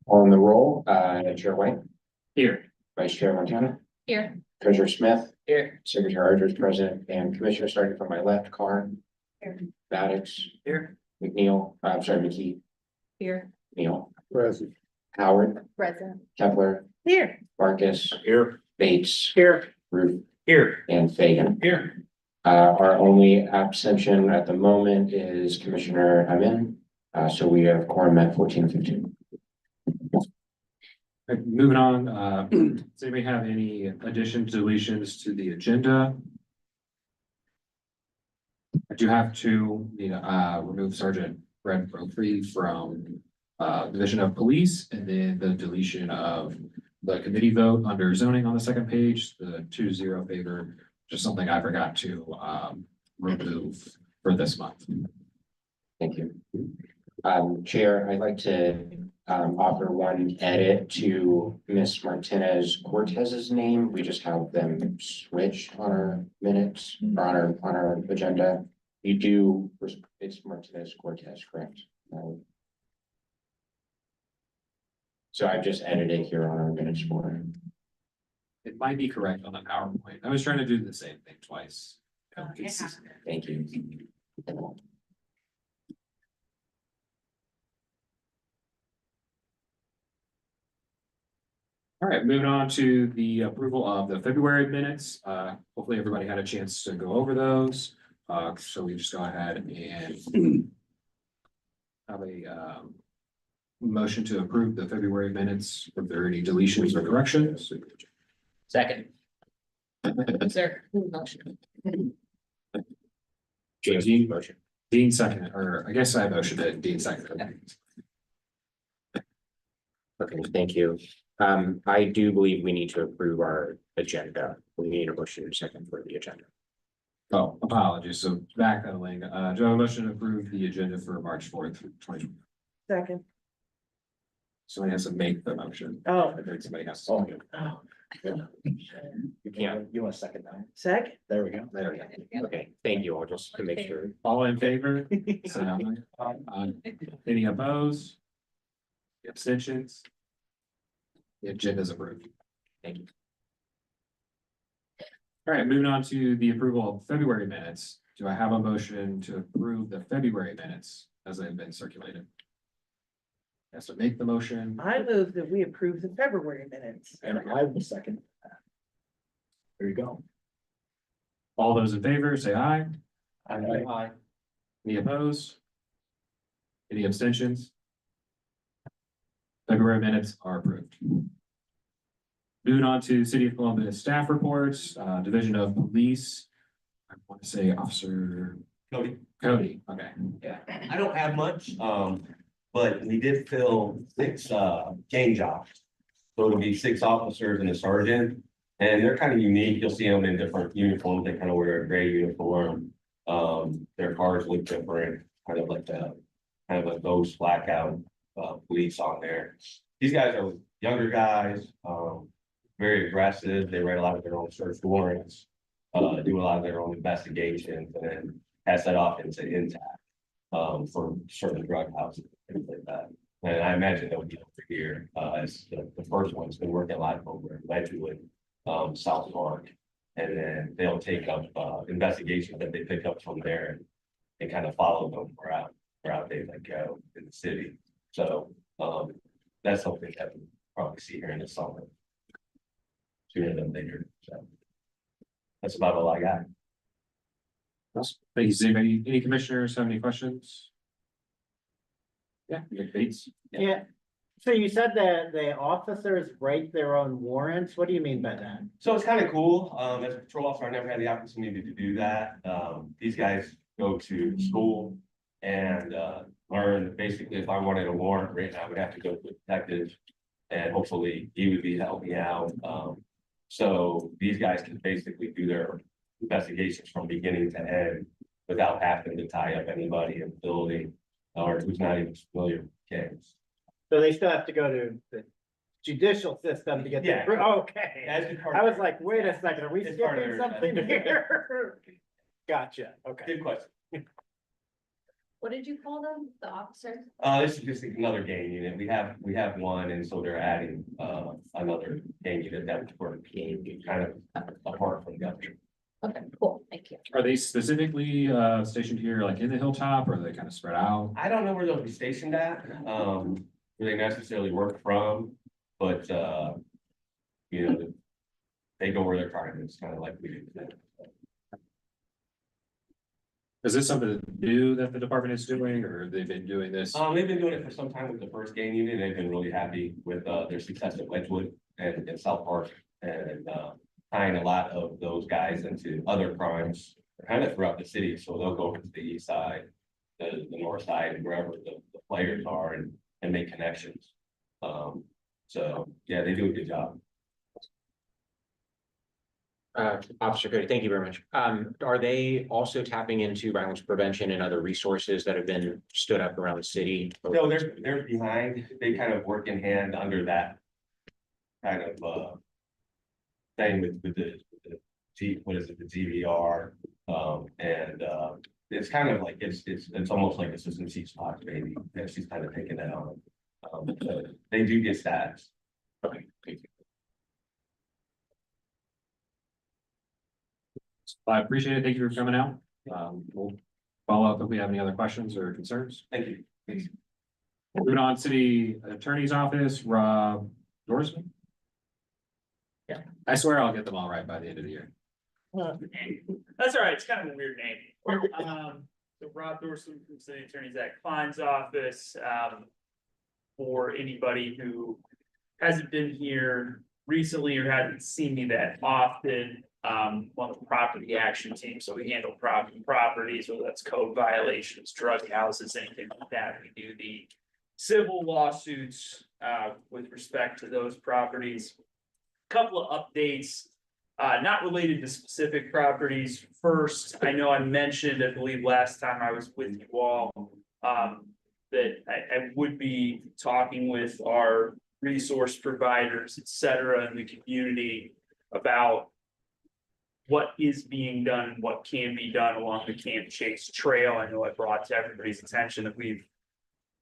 On the roll, Chair White, Here. Vice Chair Montana, Here. Treasurer Smith, Here. Secretary Ardress present, and Commissioner starting from my left, Carr. Here. Maddox, Here. McNeil, I'm sorry, McKee, Here. Neal, Present. Howard, Present. Kepler, Here. Marcus, Here. Bates, Here. Ruth, Here. and Fagan. Here. Our only abstention at the moment is Commissioner Amin. So we have quorum at 14:15. Moving on, does anybody have any additions, deletions to the agenda? I do have to, remove Sergeant Brent Brophy from, Division of Police, and then the deletion of the committee vote under zoning on the second page, the 2-0 favor, just something I forgot to, remove for this month. Thank you. Chair, I'd like to offer one edit to Miss Martinez Cortez's name. We just have them switched on our minutes, or on our agenda. You do, it's Martinez Cortez, correct? So I've just edited here on our minutes for. It might be correct on the PowerPoint. I was trying to do the same thing twice. Thank you. All right, moving on to the approval of the February minutes. Hopefully everybody had a chance to go over those. So we just go ahead and have a motion to approve the February minutes. If there are any deletions or corrections. Second. Sir. Motion. Dean motion. Dean second, or I guess I motioned it, Dean second. Okay, thank you. I do believe we need to approve our agenda. We need a motion second for the agenda. Oh, apologies. So backpedaling, do I have a motion to approve the agenda for March 4th, 2020? Second. Somebody has to make the motion. Oh. I think somebody has to. You can't. You want a second now? Second. There we go. There we go. Okay, thank you all, just to make sure. All in favor? Say aye. Any opposed? Abstentions? The agenda is approved. Thank you. All right, moving on to the approval of February minutes. Do I have a motion to approve the February minutes as they've been circulated? Yes, so make the motion. I move that we approve the February minutes. And I will second. There you go. All those in favor, say aye. Aye. Any opposed? Any abstentions? February minutes are approved. Moving on to City of Columbus staff reports, Division of Police. I want to say Officer Cody, okay. Yeah, I don't have much, but we did fill 6 gang jobs. So it'll be 6 officers and a sergeant, and they're kind of unique. You'll see them in different uniforms. They kind of wear a gray uniform. Their cars look different, kind of like a ghost blackout police on there. These guys are younger guys, very aggressive. They write a lot of their own search warrants, do a lot of their own investigations, and then pass that off into intact for certain drug houses, things like that. And I imagine they'll be over here as the first one's been working a lot over in Ledgewood, South Park, and then they'll take up investigations that they pick up from there and kind of follow them wherever they like go in the city. So that's something that we'll probably see here in the summer. Sooner than later. So that's about all I got. Thank you. Does anybody, any commissioners have any questions? Yeah, Nick Bates. Yeah, so you said that the officers write their own warrants, what do you mean by that? So it's kind of cool. As a patrol officer, I never had the opportunity to do that. These guys go to school and learn basically if I wanted a warrant written, I would have to go to a detective and hopefully he would be helping me out. So these guys can basically do their investigations from beginning to end without having to tie up anybody in the building or who's not even familiar with the case. So they still have to go to the judicial system to get Yeah. the, okay. I was like, wait a second, are we It's part of skipping their- something here? Gotcha, okay. Good question. What did you call them? The officers? This is just another gang unit. We have one, and so they're adding, another gang unit that we're kind of apart from the other. Okay, cool, thank you. Are they specifically stationed here, like in the hilltop, or are they kind of spread out? I don't know where they'll be stationed at, where they necessarily work from, but, you know, they go where they're targeted. It's kind of like we do today. Is this something new that the department is doing, or they've been doing this? They've been doing it for some time with the first gang unit. They've been really happy with, their success at Wedgewood and South Park, and, tying a lot of those guys into other crimes kind of throughout the city. So they'll go over to the east side, the north side, and wherever the players are, and make connections. So, yeah, they do a good job. Officer Cody, thank you very much. Are they also tapping into violence prevention and other resources that have been stood up around the city? No, they're behind. They kind of work in hand under that kind of, thing with the what is it, the GVR, and, it's kind of like, it's almost like assistant chief spot, maybe, and she's kind of taking that on. So they do get stats. Okay, thank you. I appreciate it. Thank you for coming out. We'll follow up if we have any other questions or concerns. Thank you. Moving on, city attorney's office, Rob Dorsman. Yeah. I swear I'll get them all right by the end of the year. That's all right, it's kind of a weird name. So Rob Dorsey from City Attorney Zach Klein's office, for anybody who hasn't been here recently or hasn't seen me that often, on the property action team, so we handle properties, whether that's code violations, drug houses, anything like that. We do the civil lawsuits, with respect to those properties. Couple of updates, not related to specific properties. First, I know I mentioned, I believe last time I was with you all, that I would be talking with our resource providers, et cetera, in the community about what is being done and what can be done along the Camp Chase Trail. I know I brought to everybody's attention that we've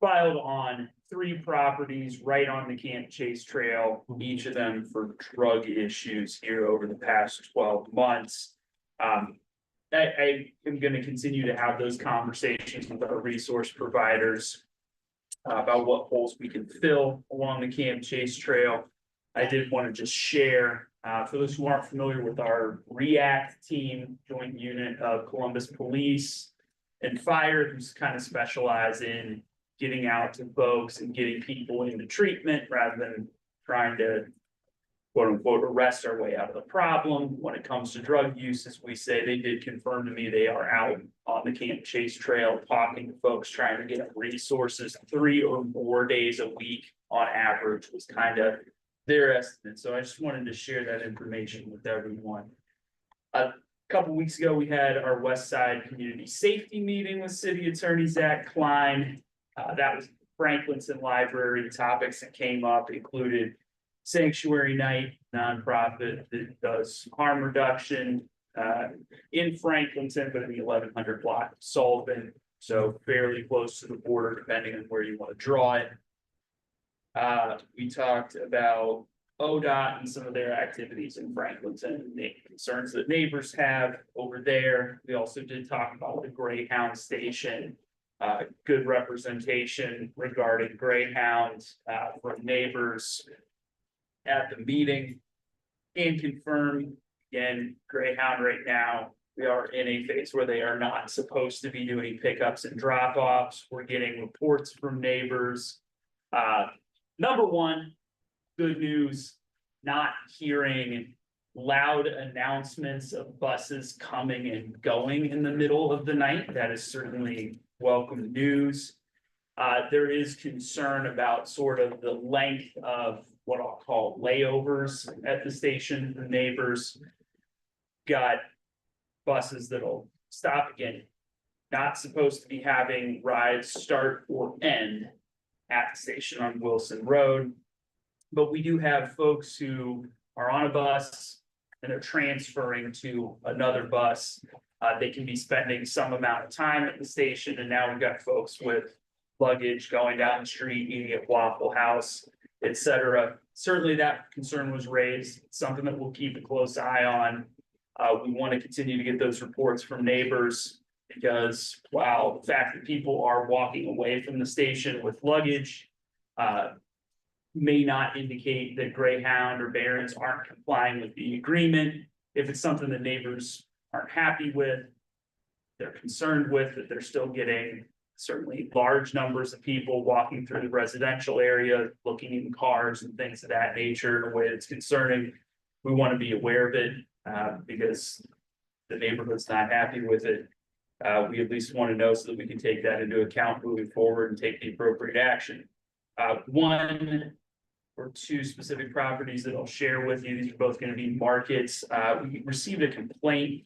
filed on 3 properties right on the Camp Chase Trail, each of them for drug issues here over the past 12 months. I am going to continue to have those conversations with our resource providers about what holes we can fill along the Camp Chase Trail. I did want to just share, for those who aren't familiar with our GHAC team, joint unit of Columbus Police and Fire, who's kind of specialize in getting out to folks and getting people into treatment rather than trying to quote unquote arrest our way out of the problem. When it comes to drug use, as we say, they did confirm to me they are out on the Camp Chase Trail talking to folks, trying to get them resources 3 or more days a week on average was kind of their estimate. So I just wanted to share that information with everyone. A couple weeks ago, we had our West Side Community Safety meeting with City Attorney Zach Klein. That was Franklinton Library. Topics that came up included Sanctuary Night, nonprofit that does harm reduction in Franklinton, but in the 1100 block of Sullivan, so fairly close to the border, depending on where you want to draw it. We talked about ODOT and some of their activities in Franklinton, the concerns that neighbors have over there. We also did talk about the Greyhound station. Good representation regarding Greyhound from neighbors at the meeting. And confirm, again, Greyhound right now, we are in a phase where they are not supposed to be doing pickups and drop-offs. We're getting reports from neighbors. Number one, good news, not hearing loud announcements of buses coming and going in the middle of the night. That is certainly welcome news. There is concern about sort of the length of what I'll call layovers at the station. The neighbors got buses that'll stop again. Not supposed to be having rides start or end at the station on Wilson Road. But we do have folks who are on a bus and they're transferring to another bus They can be spending some amount of time at the station, and now we've got folks with luggage going down the street, eating at Waffle House, et cetera. Certainly that concern was raised, something that we'll keep a close eye on. We want to continue to get those reports from neighbors, because while the fact that people are walking away from the station with luggage may not indicate that Greyhound or Barron's aren't complying with the agreement. If it's something that neighbors aren't happy with, they're concerned with, that they're still getting certainly large numbers of people walking through the residential area, looking in cars and things of that nature in a way that's concerning. We want to be aware of it because the neighborhood's not happy with it. We at least want to know so that we can take that into account moving forward and take the appropriate action. One or two specific properties that I'll share with you. These are both going to be markets. We received a complaint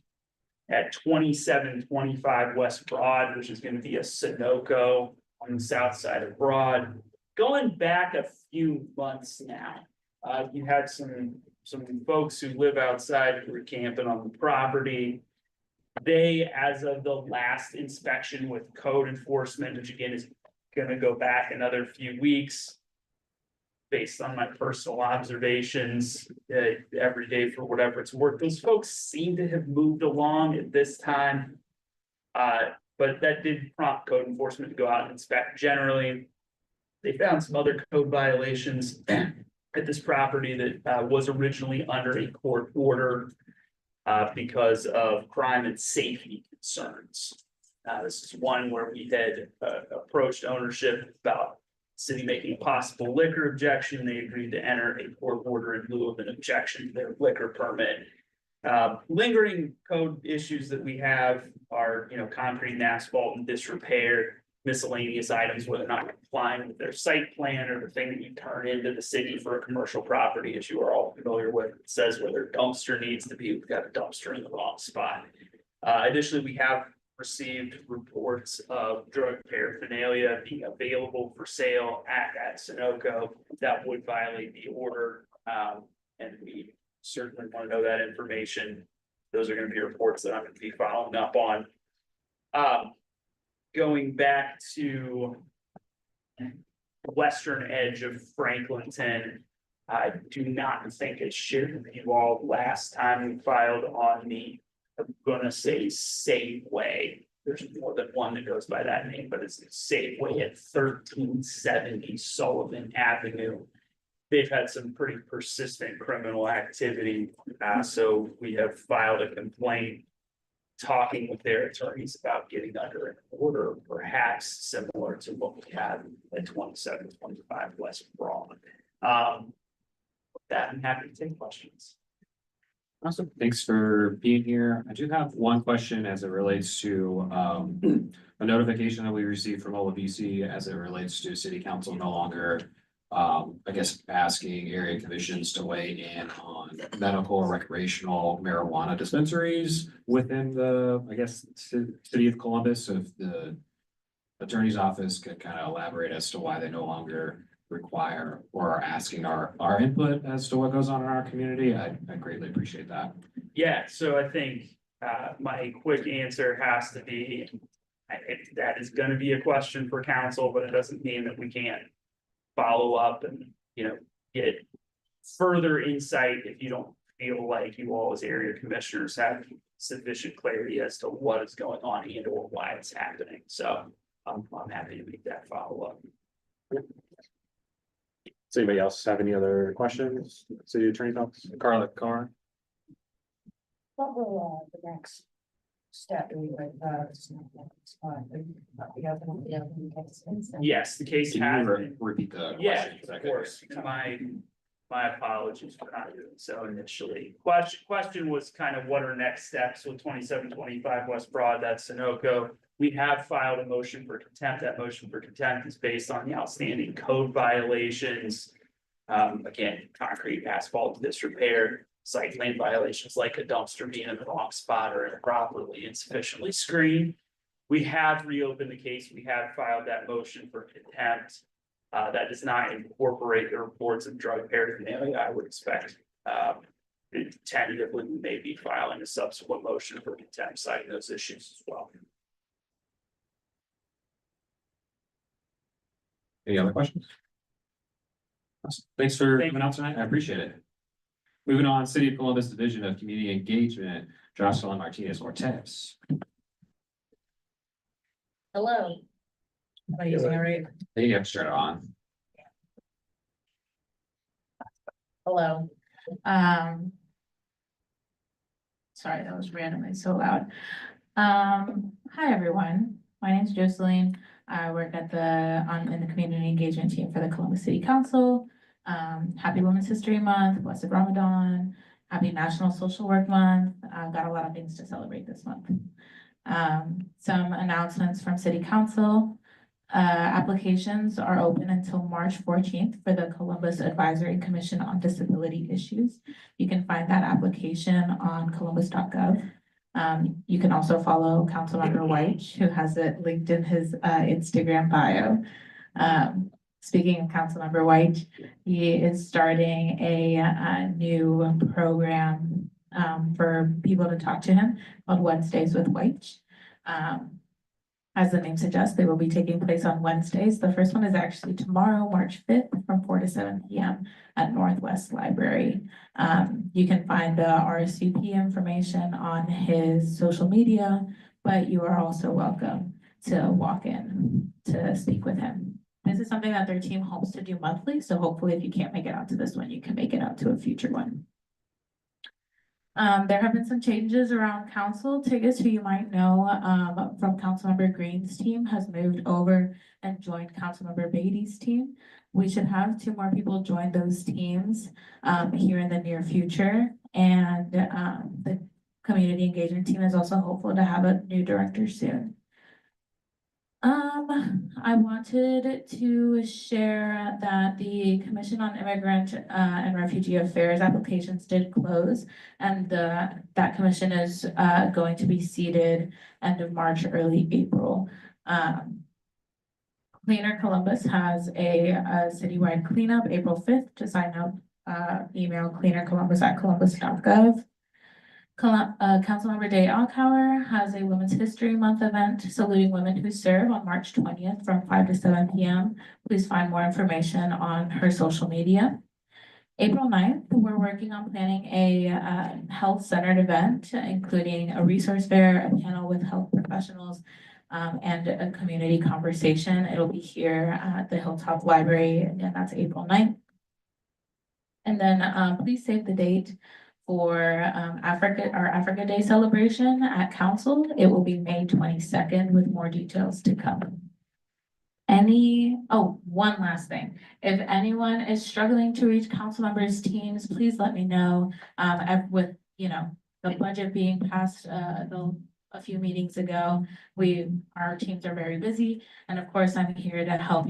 at 2725 West Broad, which is going to be a Sunoco on the south side of Broad. Going back a few months now, you had some folks who live outside who were camping on the property. They, as of the last inspection with code enforcement, which again is going to go back another few weeks, based on my personal observations every day for whatever it's worth, those folks seem to have moved along at this time. But that did prompt code enforcement to go out and inspect generally. They found some other code violations at this property that was originally under a court order because of crime and safety concerns. This is one where we had approached ownership about city making a possible liquor objection. They agreed to enter a court order in lieu of an objection to their liquor permit. Lingering code issues that we have are, concrete and asphalt and disrepair, miscellaneous items, whether or not complying with their site plan or the thing that you turn into the city for a commercial property, as you are all familiar with. It says where their dumpster needs to be. We've got a dumpster in the wrong spot. Additionally, we have received reports of drug paraphernalia being available for sale at Sunoco that would violate the order. And we certainly want to know that information. Those are going to be reports that I'm going to be following up on. Going back to the western edge of Franklinton, I do not think it's shared with you all last time we filed on the, I'm gonna say Safeway. There's more than one that goes by that name, but it's Safeway at 1370 Sullivan Avenue. They've had some pretty persistent criminal activity. So we have filed a complaint talking with their attorneys about getting under an order, perhaps similar to what we had at 2725 West Broad. With that, I'm happy to take questions. Awesome. Thanks for being here. I do have one question as it relates to a notification that we received from OLBC as it relates to city council no longer, I guess, asking area commissions to weigh in on medical or recreational marijuana dispensaries within the, I guess, city of Columbus. So if the attorney's office could kind of elaborate as to why they no longer require or are asking our input as to what goes on in our community, I greatly appreciate that. Yeah, so I think my quick answer has to be, that is gonna be a question for council, but it doesn't mean that we can't follow up and, get further insight if you don't feel like you all as area commissioners have sufficient clarity as to what is going on and or why it's happening. So I'm happy to make that follow up. Does anybody else have any other questions? City Attorney thoughts? Carla, Carr? What will the next step be with Yes, the case Can has you been. repeat the Yeah, question? of course. My apologies for not doing so initially. Question was kind of what are next steps with 2725 West Broad, that's Sunoco. We have filed a motion for contempt. That motion for contempt is based on the outstanding code violations. Again, concrete, asphalt disrepair, site plan violations like a dumpster being in the wrong spot or improperly insufficiently screened. We have reopened the case. We have filed that motion for contempt. That does not incorporate the reports of drug paraphernalia. I would expect tentatively, we may be filing a subsequent motion for contempt citing those issues as well. Any other questions? Awesome. Thanks for coming out tonight. I appreciate it. Moving on, City of Columbus Division of Community Engagement, Jocelyn Martinez Cortez. Hello. Am I using it right? I think you have to turn it on. Hello. Sorry, that was randomly so loud. Hi, everyone. My name is Jocelyn. I work in the community engagement team for the Columbus City Council. Happy Women's History Month, Blessed Ramadan, Happy National Social Work Month. I've got a lot of things to celebrate this month. Some announcements from City Council. Applications are open until March 14th for the Columbus Advisory Commission on Disability Issues. You can find that application on columbus.gov. You can also follow Councilmember White, who has it linked in his Instagram bio. Speaking of Councilmember White, he is starting a new program for people to talk to him called Wednesdays with White. As the name suggests, they will be taking place on Wednesdays. The first one is actually tomorrow, March 5th, from 4 to 7 p.m. at Northwest Library. You can find the RSVP information on his social media, but you are also welcome to walk in to speak with him. This is something that their team hopes to do monthly, so hopefully if you can't make it out to this one, you can make it out to a future one. There have been some changes around council. Tiggis, who you might know from Councilmember Green's team, has moved over and joined Councilmember Beatty's team. We should have 2 more people join those teams here in the near future. And the community engagement team is also hopeful to have a new director soon. I wanted to share that the Commission on Immigrant and Refugee Affairs applications did close, and that commission is going to be seated end of March, early April. Cleaner Columbus has a citywide cleanup April 5th. To sign up, email cleanercolumbus@columbus.gov. Councilmember Day Alcauer has a Women's History Month event saluting women who serve on March 20th from 5 to 7 p.m. Please find more information on her social media. April 9th, we're working on planning a health-centered event, including a resource fair, a panel with health professionals, and a community conversation. It'll be here at the Hilltop Library, and that's April 9th. And then please save the date for our Africa Day celebration at council. It will be May 22nd with more details to come. One last thing. If anyone is struggling to reach council members' teams, please let me know. With the budget being passed a few meetings ago, our teams are very busy, and of course I'm here to help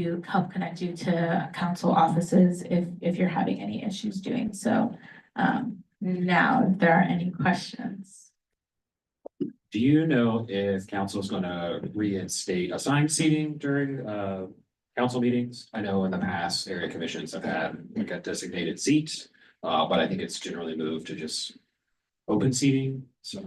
connect you to council offices if you're having any issues doing so. Now, if there are any questions. Do you know if council is going to reinstate assigned seating during council meetings? I know in the past, area commissions have had like a designated seat, but I think it's generally moved to just open seating. So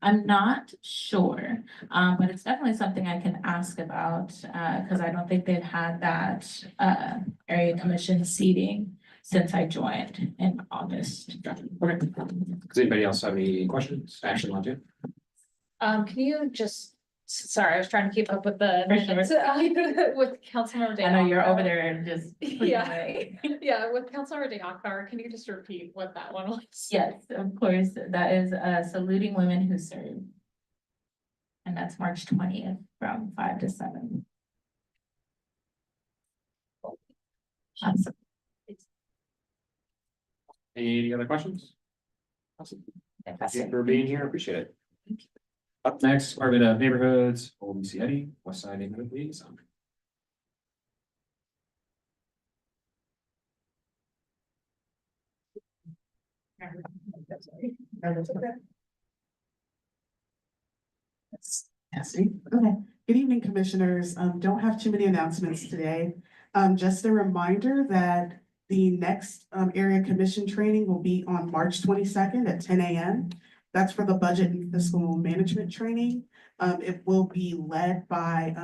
I'm not sure, but it's definitely something I can ask about because I don't think they've had that area commission seating since I joined in August. Gotcha. Okay. Does anybody else have any questions? Ashley, want to? Can you just, sorry, I was trying to keep up with the For sure. minutes, with Councilmember Day. I know you're Alcauer. over there and just. Yeah. Yeah, with Councilmember Day Alcauer, can you just repeat what that one was? Yes, of course, that is saluting women who serve. And that's March 20th from 5 to 7. Awesome. Any other questions? Awesome. Thank you Fantastic. for being here. Appreciate it. Up next, Department of Neighborhoods, Old BC Eddy, West Side Neighborhood Liaison. Testing. Okay. Good evening, commissioners. Don't have too many announcements today. Just a reminder that The next area commission training will be on March 22nd at 10 a.m. That's for the budget and fiscal management training. It will be led by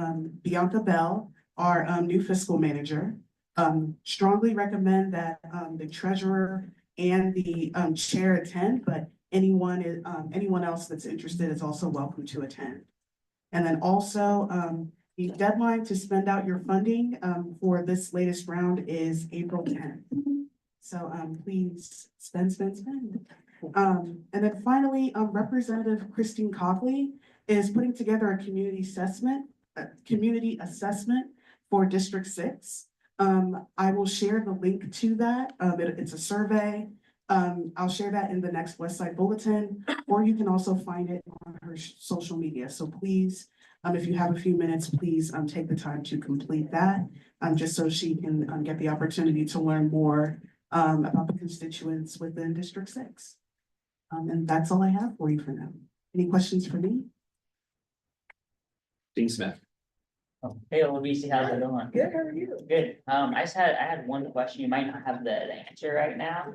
Bianca Bell, our new fiscal manager. Strongly recommend that the treasurer and the chair attend, but anyone else that's interested is also welcome to attend. And then also, the deadline to spend out your funding for this latest round is April 10th. So please spend. And then finally, Representative Christine Cogley is putting together a community assessment for District 6. I will share the link to that. It's a survey. I'll share that in the next West Side Bulletin, or you can also find it on her social media. So please, if you have a few minutes, please take the time to complete that, just so she can get the opportunity to learn more about the constituents within District 6. And that's all I have for you for now. Any questions for me? Dean Smith. Hey, Luisi, how's it going? Good, how are you? Good. I had one question. You might not have the answer right now.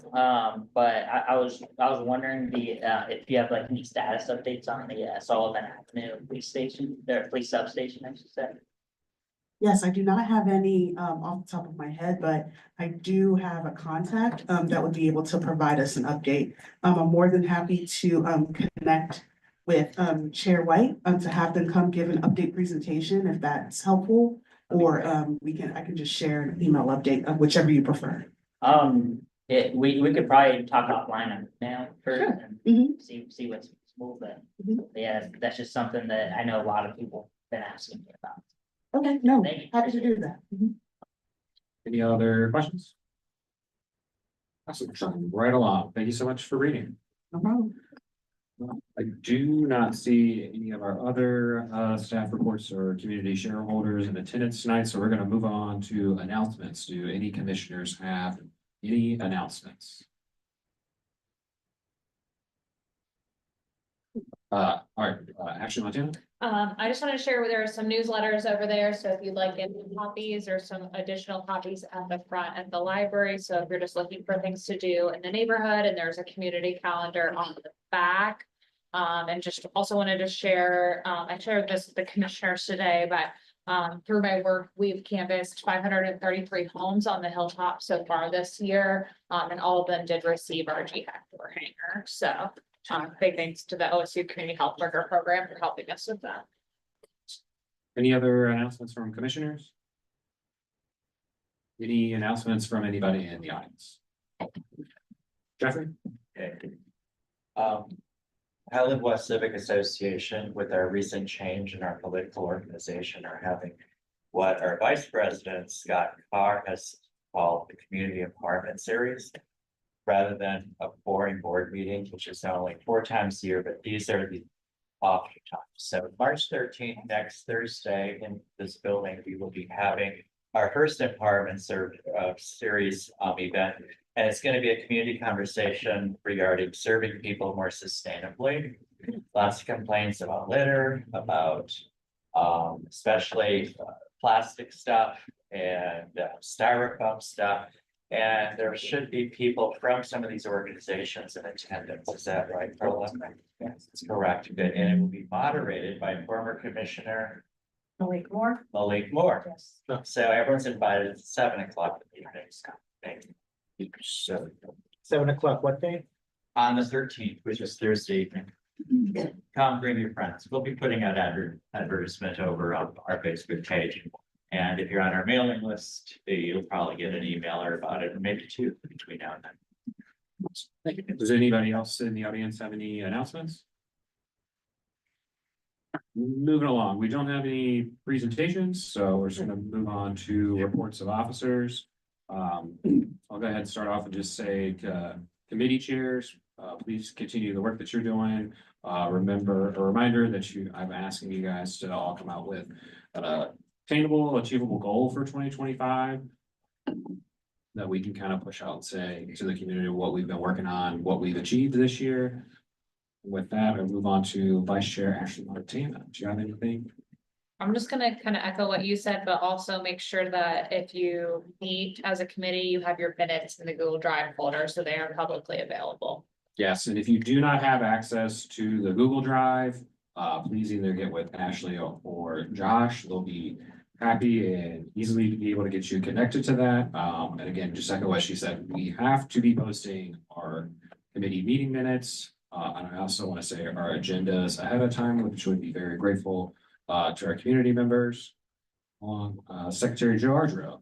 But I was wondering if you have like any status updates on the Sullivan Avenue police station, their police substation, I should say. Yes, I do not have any off the top of my head, but I do have a contact that would be able to provide us an update. I'm more than happy to connect with Chair White to have them come give an update presentation if that's helpful, or I can just share an email update of whichever you prefer. We could probably talk offline on now first and see what's possible, but yeah, that's just something that I know a lot of people been asking me about. Okay, no, Thank you. happy to do that. Any other questions? Awesome, right along. Thank you so much for reading. No problem. I do not see any of our other staff reports or community shareholders in attendance tonight, so we're going to move on to announcements. Do any commissioners have any announcements? All right, Ashley Montana. I just want to share there are some newsletters over there, so if you'd like any copies or some additional copies at the front at the library. So if you're just looking for things to do in the neighborhood, and there's a community calendar on the back. And just also wanted to share, I shared this with the commissioners today, but through my work, we've canvassed 533 homes on the hilltop so far this year. And all of them did receive our GHAC door hanger. So big thanks to the OSU Community Health Worker Program for helping us with that. Any other announcements from commissioners? Any announcements from anybody in the audience? Jeffrey? Highland West Civic Association, with our recent change in our political organization, are having what our vice president, Scott Carr, has called the Community Empowerment Series. Rather than a boring board meeting, which is not only 4 times a year, but these are the off times. So March 13th, next Thursday, in this building, we will be having our first empowerment series event. And it's going to be a community conversation regarding serving people more sustainably. Lots of complaints about litter, about especially plastic stuff and styrofoam stuff. And there should be people from some of these organizations in attendance. Is that right, Carla? Yes, that's correct. Good. And it will be moderated by former Commissioner Malik Moore. Malik Moore. Yes. So everyone's invited at 7 o'clock. Thank you. 7 o'clock, what day? On the 13th, which is Thursday evening. Come bring your friends. We'll be putting out advertisement over on our Facebook page. And if you're on our mailing list, you'll probably get an emailer about it, or maybe 2 between now and then. Thank you. Does anybody else in the audience have any announcements? Moving along, we don't have any presentations, so we're just going to move on to reports of officers. I'll go ahead and start off and just say committee chairs, please continue the work that you're doing. Remember a reminder that I'm asking you guys to all come out with attainable, achievable goal for 2025 that we can kind of push out and say to the community what we've been working on, what we've achieved this year. With that, I'll move on to Vice Chair Ashley Montana. Do you have anything? I'm just gonna kind of echo what you said, but also make sure that if you meet as a committee, you have your minutes in the Google Drive folder, so they are publicly available. Yes, and if you do not have access to the Google Drive, please either get with Ashley or Josh. They'll be happy and easily be able to get you connected to that. And again, just echo what she said, we have to be posting our committee meeting minutes. And I also want to say our agendas ahead of time, which would be very grateful to our community members. Secretary Joe Ardro.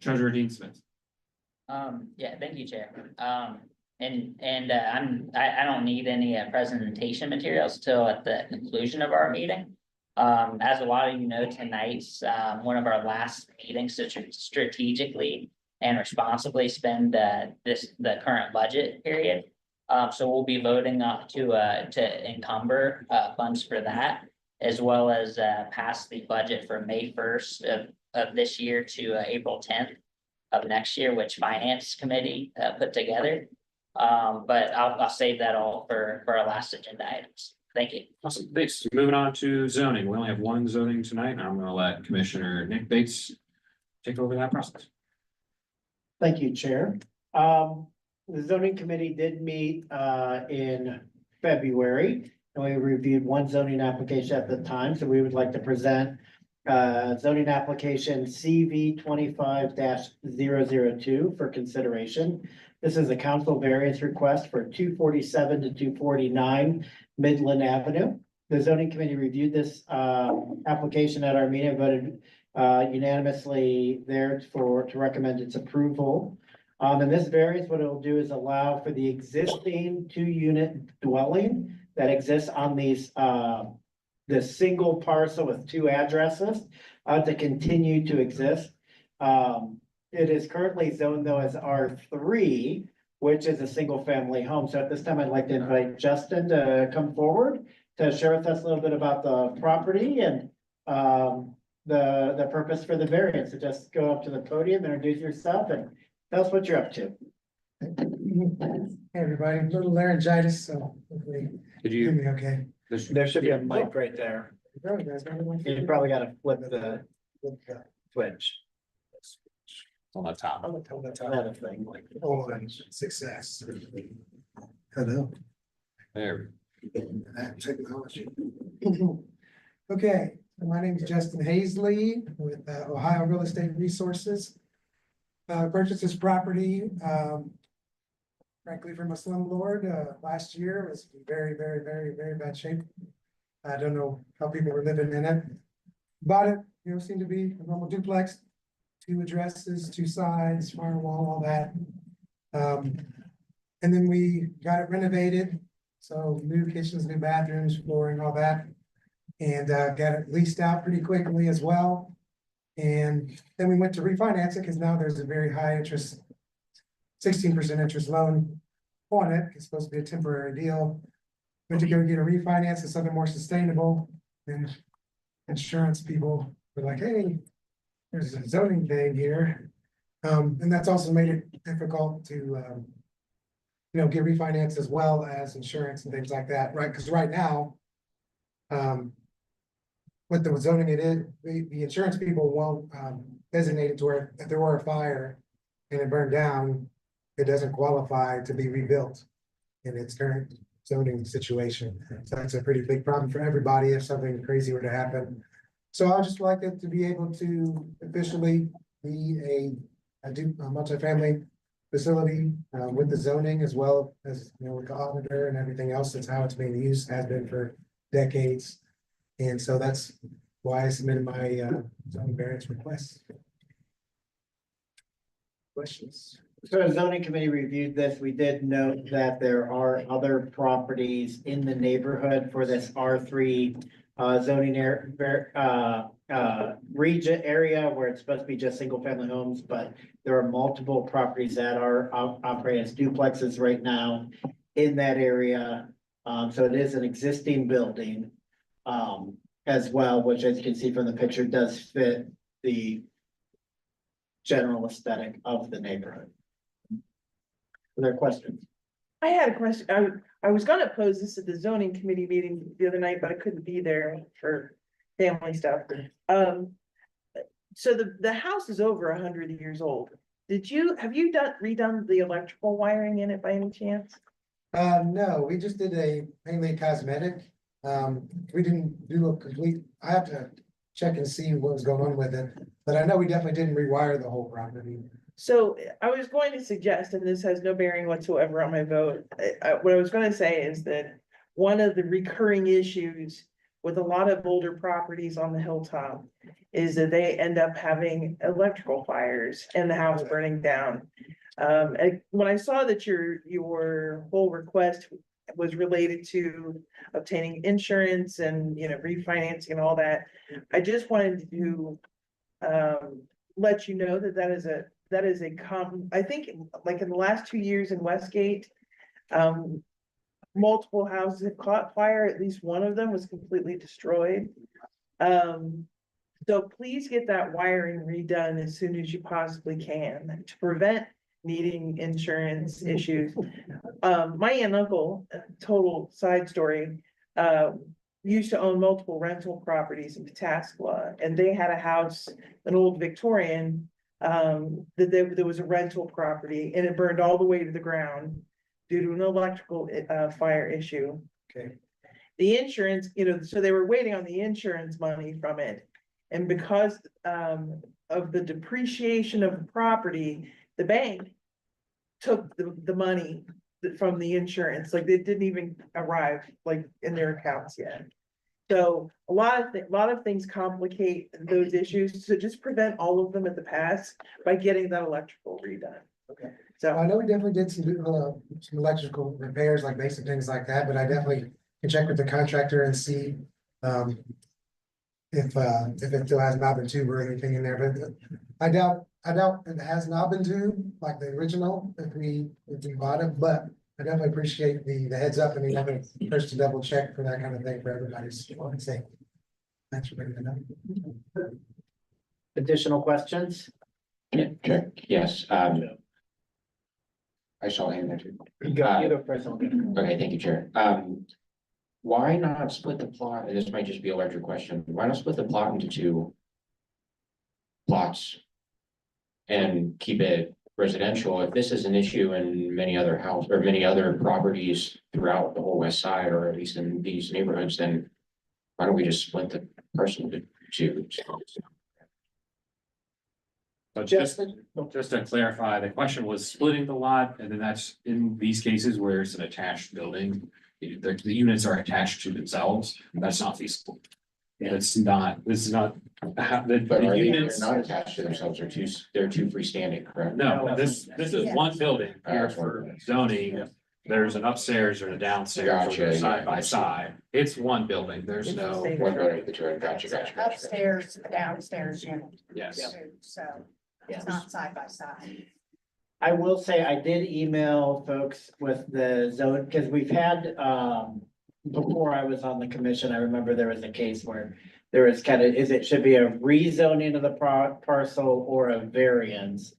Treasurer Dean Smith. Yeah, thank you, Chair. I don't need any presentation materials till at the conclusion of our meeting. As a lot of you know, tonight's one of our last meetings to strategically and responsibly spend the current budget period. So we'll be voting up to encumber funds for that, as well as pass the budget for May 1st of this year to April 10th of next year, which Finance Committee put together. But I'll save that all for our last agenda items. Thank you. Awesome, thanks. Moving on to zoning. We only have one zoning tonight, and I'm gonna let Commissioner Nick Bates take over that process. Thank you, Chair. The zoning committee did meet in February, and we reviewed one zoning application at the time, so we would like to present zoning application CV 25-002 for consideration. This is a council variance request for 247 to 249 Midland Avenue. The zoning committee reviewed this application at our meeting, voted unanimously there to recommend its approval. And this variance, what it will do is allow for the existing 2-unit dwelling that exists on these the single parcel with 2 addresses to continue to exist. It is currently zoned though as R3, which is a single family home. So at this time, I'd like to invite Justin to come forward to share with us a little bit about the property and the purpose for the variance. So just go up to the podium, introduce yourself and tell us what you're up to. Hey, everybody, a little laryngitis, so hopefully Could you hear you? me okay. There should be a mic right there. You probably gotta flip the switch. On the top. That a thing. Oh, and success. Hello. There. Technology. Okay, my name is Justin Hazley with Ohio Real Estate Resources. Purchased this property, frankly, from a slumlord last year. It was in very, very, very, very bad shape. I don't know how people were living in it. Bought it, seemed to be a normal duplex, 2 addresses, 2 sides, firewall, all that. And then we got it renovated. So new kitchens, new bathrooms, flooring, all that. And got it leased out pretty quickly as well. And then we went to refinance it because now there's a very high interest, 16% interest loan on it. It's supposed to be a temporary deal. Went to go get a refinance to something more sustainable. And insurance people were like, hey, there's a zoning thing here. And that's also made it difficult to, get refinance as well as insurance and things like that, right? Because right now, with the zoning it is, the insurance people won't designate it to where if there were a fire and it burned down, it doesn't qualify to be rebuilt in its current zoning situation. So that's a pretty big problem for everybody if something crazy were to happen. So I just like it to be able to officially be a multifamily facility with the zoning as well as, with the auditor and everything else. That's how it's being used, has been for decades. And so that's why I submitted my zoning variance request. Questions? So the zoning committee reviewed this. We did note that there are other properties in the neighborhood for this R3 zoning region area where it's supposed to be just single family homes, but there are multiple properties that are operating as duplexes right now in that area. So it is an existing building as well, which as you can see from the picture does fit the general aesthetic of the neighborhood. Are there questions? I had a question. I was gonna pose this at the zoning committee meeting the other night, but I couldn't be there for family stuff. So the house is over 100 years old. Have you redone the electrical wiring in it by any chance? No, we just did a mainly cosmetic. We didn't do a complete, I have to check and see what was going on with it, but I know we definitely didn't rewire the whole property. So I was going to suggest, and this has no bearing whatsoever on my vote, what I was gonna say is that one of the recurring issues with a lot of older properties on the hilltop is that they end up having electrical fires and the house burning down. And when I saw that your whole request was related to obtaining insurance and, refinancing and all that, I just wanted to let you know that that is I think like in the last 2 years in Westgate, multiple houses have caught fire, at least one of them was completely destroyed. So please get that wiring redone as soon as you possibly can to prevent needing insurance issues. My aunt and uncle, total side story, used to own multiple rental properties in Pataskla, and they had a house, an old Victorian, that there was a rental property, and it burned all the way to the ground due to an electrical fire issue. Okay. The insurance, so they were waiting on the insurance money from it. And because of the depreciation of the property, the bank took the money from the insurance, like it didn't even arrive like in their accounts yet. So a lot of things complicate those issues. So just prevent all of them at the pass by getting that electrical redone. Okay. So I know we definitely did some electrical repairs, like basic things like that, but I definitely can check with the contractor and see. If it still has knob and tube or anything in there, but I doubt it has knob and tube like the original if we bought it, but I definitely appreciate the heads up and having first to double check for that kind of thing for everybody's sake. Thanks for bringing it up. Additional questions? Yeah, sure. Yes, I saw a hand there too. You go first. Okay, thank you, Chair. Why not split the plot? This might just be a larger question. Why not split the plot into 2 plots? And keep it residential? If this is an issue in many other many other properties throughout the whole west side, or at least in these neighborhoods, then why don't we just split the parcel into 2? So just to clarify, the question was splitting the lot, and then that's in these cases where it's an attached building. The units are attached to themselves, that's not feasible. This is not. But are they units. not attached to themselves, they're two freestanding, correct? No, this is one building here for zoning. There's an upstairs or a downstairs, or Gotcha, they're yeah, side by I see. side. It's one building. There's It's the no, same. One building, the 2, gotcha. Upstairs, downstairs unit. yes. So it's not side by side. I will say I did email folks with the zone, because we've had, before I was on the commission, I remember there was a case where there was should be a rezoning of the parcel or a variance.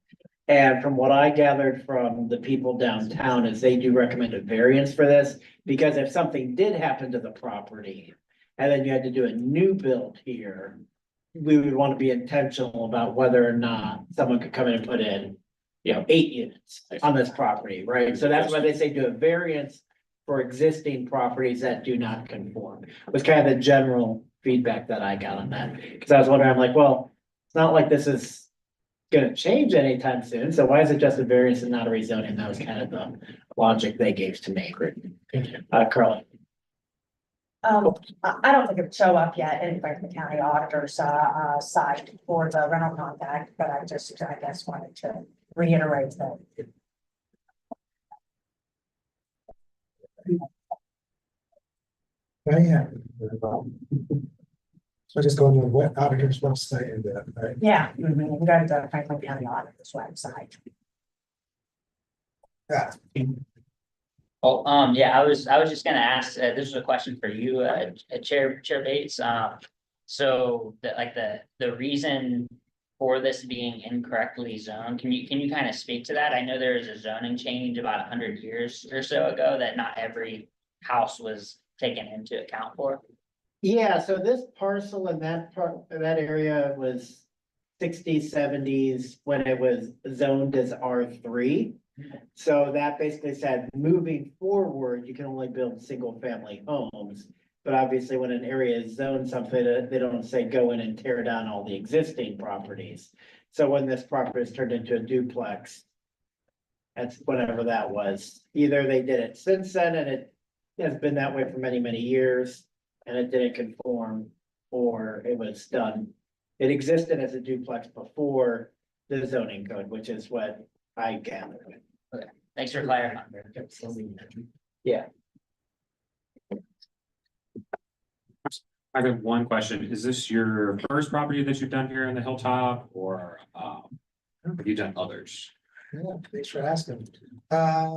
And from what I gathered from the people downtown is they do recommend a variance for this, because if something did happen to the property and then you had to do a new build here, we would want to be intentional about whether or not someone could come in and put in 8 units on this property, right? So that's why they say do a variance for existing properties that do not conform. Was kind of the general feedback that I got on that. Because I was wondering, I'm like, well, it's not like this is gonna change anytime soon. So why is it just a variance and not a rezoning? That was kind of the logic they gave to me. Carly. I don't think it would show up yet in the county auditor's site for the rental contract, but I guess wanted to reiterate that. Oh, yeah. So just go to the web auditor's website and right? Yeah, you go to the Franklin County Auditor's website. Yeah. Oh, yeah, I was just gonna ask, this is a question for you, Chair Bates. So the reason for this being incorrectly zoned, can you kind of speak to that? I know there was a zoning change about 100 years or so ago that not every house was taken into account for? Yeah, so this parcel in that part, that area was 60s, 70s when it was zoned as R3. So that basically said, moving forward, you can only build single family homes. But obviously, when an area is zoned something, they don't say go in and tear down all the existing properties. So when this property is turned into a duplex, that's whatever that was. Either they did it since then and it has been that way for many, many years and it didn't conform, or it was done. It existed as a duplex before the zoning code, which is what I gathered. Okay, thanks for clarifying. Yeah. I have one question. Is this your first property that you've done here in the Hilltop or have you done others? Yeah, thanks for asking. I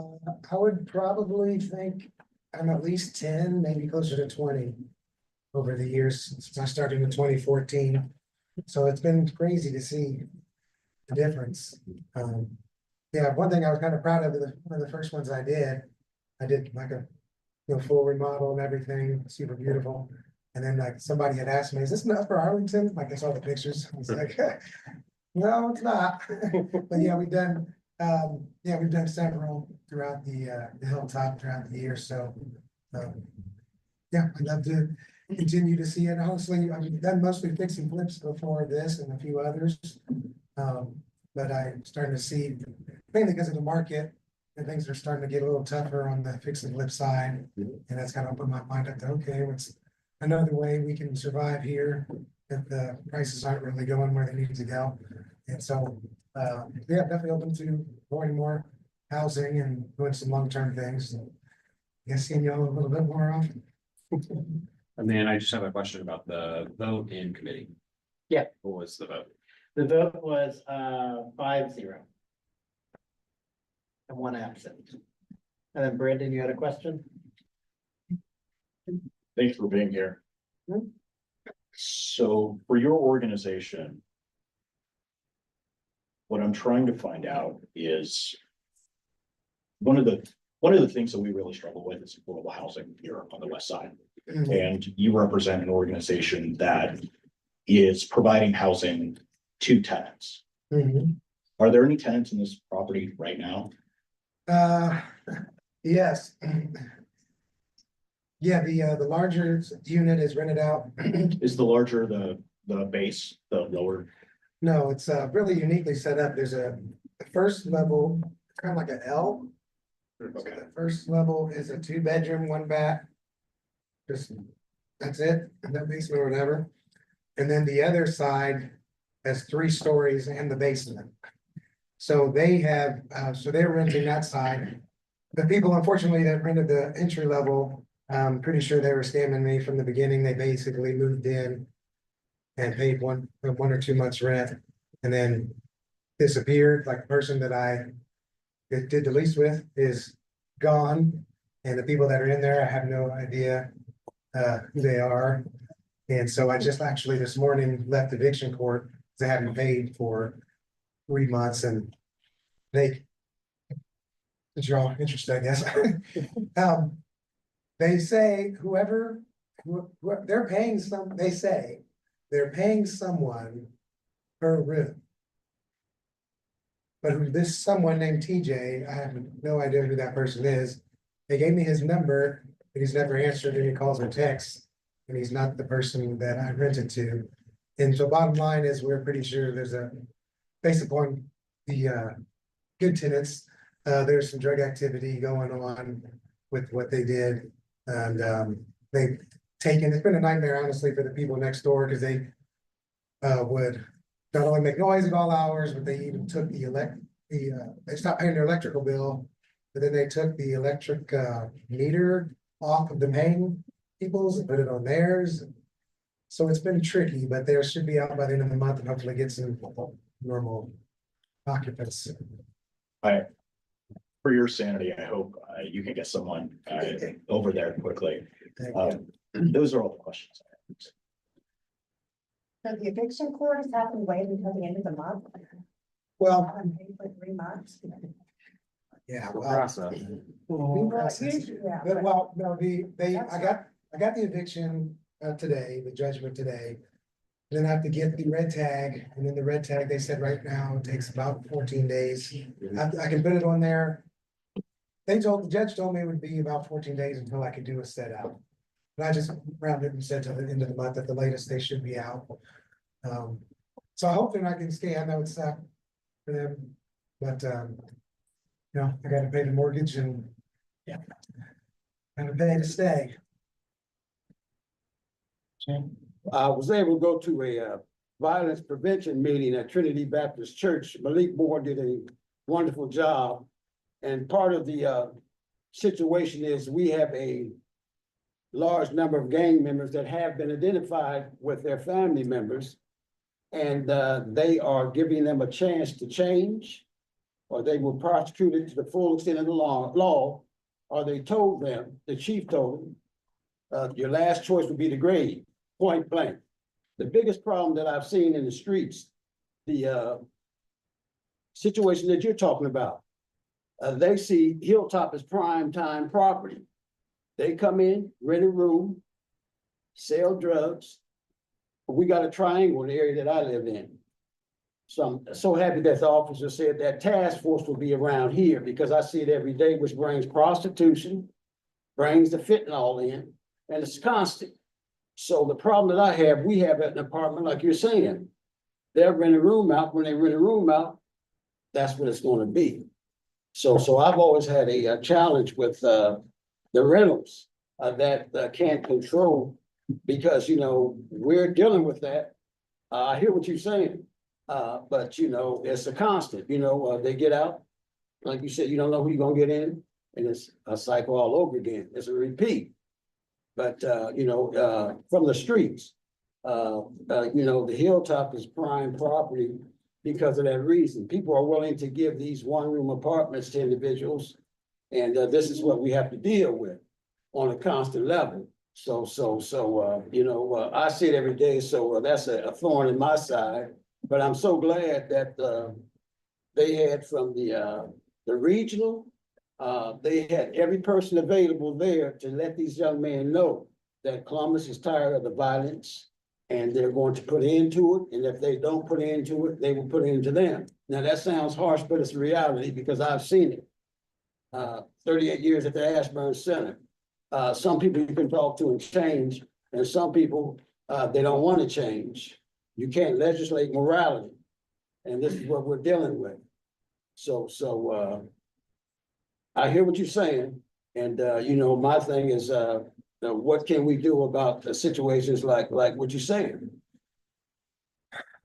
would probably think I'm at least 10, maybe closer to 20 over the years since I started in 2014. So it's been crazy to see the difference. Yeah, one thing I was kind of proud of, one of the first ones I did like a full remodel and everything, super beautiful. And then like somebody had asked me, is this enough for Arlington? Like I saw the pictures. I was like, no, it's not. But yeah, we've done several throughout the Hilltop throughout the year. So yeah, I'd love to continue to see it. Honestly, I've done mostly fix and flips before this and a few others. But I'm starting to see, mainly because of the market, and things are starting to get a little tougher on the fix and flip side. And that's kind of opened my mind up to, okay, what's another way we can survive here if the prices aren't really going where they need to go. And so, yeah, definitely open to more and more housing and doing some long-term things. I guess seeing y'all a little bit more often. And then I just have a question about the vote in committee. Yeah. What was the vote? The vote was 5-0. And 1 absent. And then Brandon, you had a question? Thanks for being here. So for your organization, what I'm trying to find out is one of the things that we really struggle with is affordable housing here on the west side. And you represent an organization that is providing housing to tenants. Are there any tenants in this property right now? Yes. Yeah, the larger unit is rented out. Is the larger the base, the lower? No, it's really uniquely set up. There's the first level, kind of like an L. So the first level is a 2-bedroom, 1 bath. Just, that's it, no basement or whatever. And then the other side has 3 stories and the basement. So they have, so they're renting that side. The people, unfortunately, that rented the entry level, I'm pretty sure they were scamming me from the beginning. They basically moved in and paid one or 2 months rent and then disappeared. Like the person that I did the lease with is gone. And the people that are in there, I have no idea who they are. And so I just actually this morning left eviction court because I hadn't paid for 3 months and they, since you're all interested, I guess. They say whoever they're paying they say they're paying someone per room. But who this someone named TJ, I have no idea who that person is. They gave me his number, but he's never answered any calls or texts. And he's not the person that I rented to. And so bottom line is we're pretty sure there's based upon the good tenants, there's some drug activity going on with what they did. And they've taken, it's been a nightmare, honestly, for the people next door because they would not only make noise at all hours, but they even took they stopped paying their electrical bill, but then they took the electric meter off of the main people's and put it on theirs. So it's been tricky, but they should be out by the end of the month and hopefully get some normal occupants. For your sanity, I hope you can get someone over there quickly. Those are all the questions I have. So the eviction court is having to wait until the end of the month? Well, I'm paying for 3 months. Yeah, The well. process. Yeah, but well, no, I got the eviction today, the judgment today. Then I have to get the red tag, and then the red tag, they said right now it takes about 14 days. I can put it on there. The judge told me it would be about 14 days until I could do a set out. And I just rounded and said to the end of the month at the latest, they should be out. So I hope that I can stay. I know it's for them, but you know, I gotta pay the mortgage and yeah, gotta pay to stay. I was able to go to a violence prevention meeting at Trinity Baptist Church. Malik Moore did a wonderful job. And part of the situation is we have a large number of gang members that have been identified with their family members. And they are giving them a chance to change, or they were prosecuted to the full extent of the law, or they told them, the chief told them, your last choice would be the grave, point blank. The biggest problem that I've seen in the streets, the situation that you're talking about, they see Hilltop as prime time property. They come in, rent a room, sell drugs. We got a triangle in the area that I live in. So I'm so happy that the officer said that task force will be around here, because I see it every day, which brings prostitution, brings the fentanyl in, and it's constant. So the problem that I have, we have at an apartment, like you're saying, they'll rent a room out. When they rent a room out, that's what it's going to be. So I've always had a challenge with the rentals that can't control, because, you know, we're dealing with that. I hear what you're saying, but, you know, it's a constant. You know, they get out, like you said, you don't know who you're gonna get in, and it's a cycle all over again. It's a repeat. But, you know, from the streets, you know, the Hilltop is prime property because of that reason. People are willing to give these one-room apartments to individuals, and this is what we have to deal with on a constant level. So, you know, I see it every day, so that's a thorn in my side. But I'm so glad that they had from the regional, they had every person available there to let these young men know that Columbus is tired of the violence, and they're going to put into it. And if they don't put into it, they will put into them. Now that sounds harsh, but it's reality, because I've seen it. 38 years at the Ashburn Center. Some people you can talk to and change, and some people, they don't want to change. You can't legislate morality, and this is what we're dealing with. So I hear what you're saying, and you know, my thing is, what can we do about situations like what you're saying?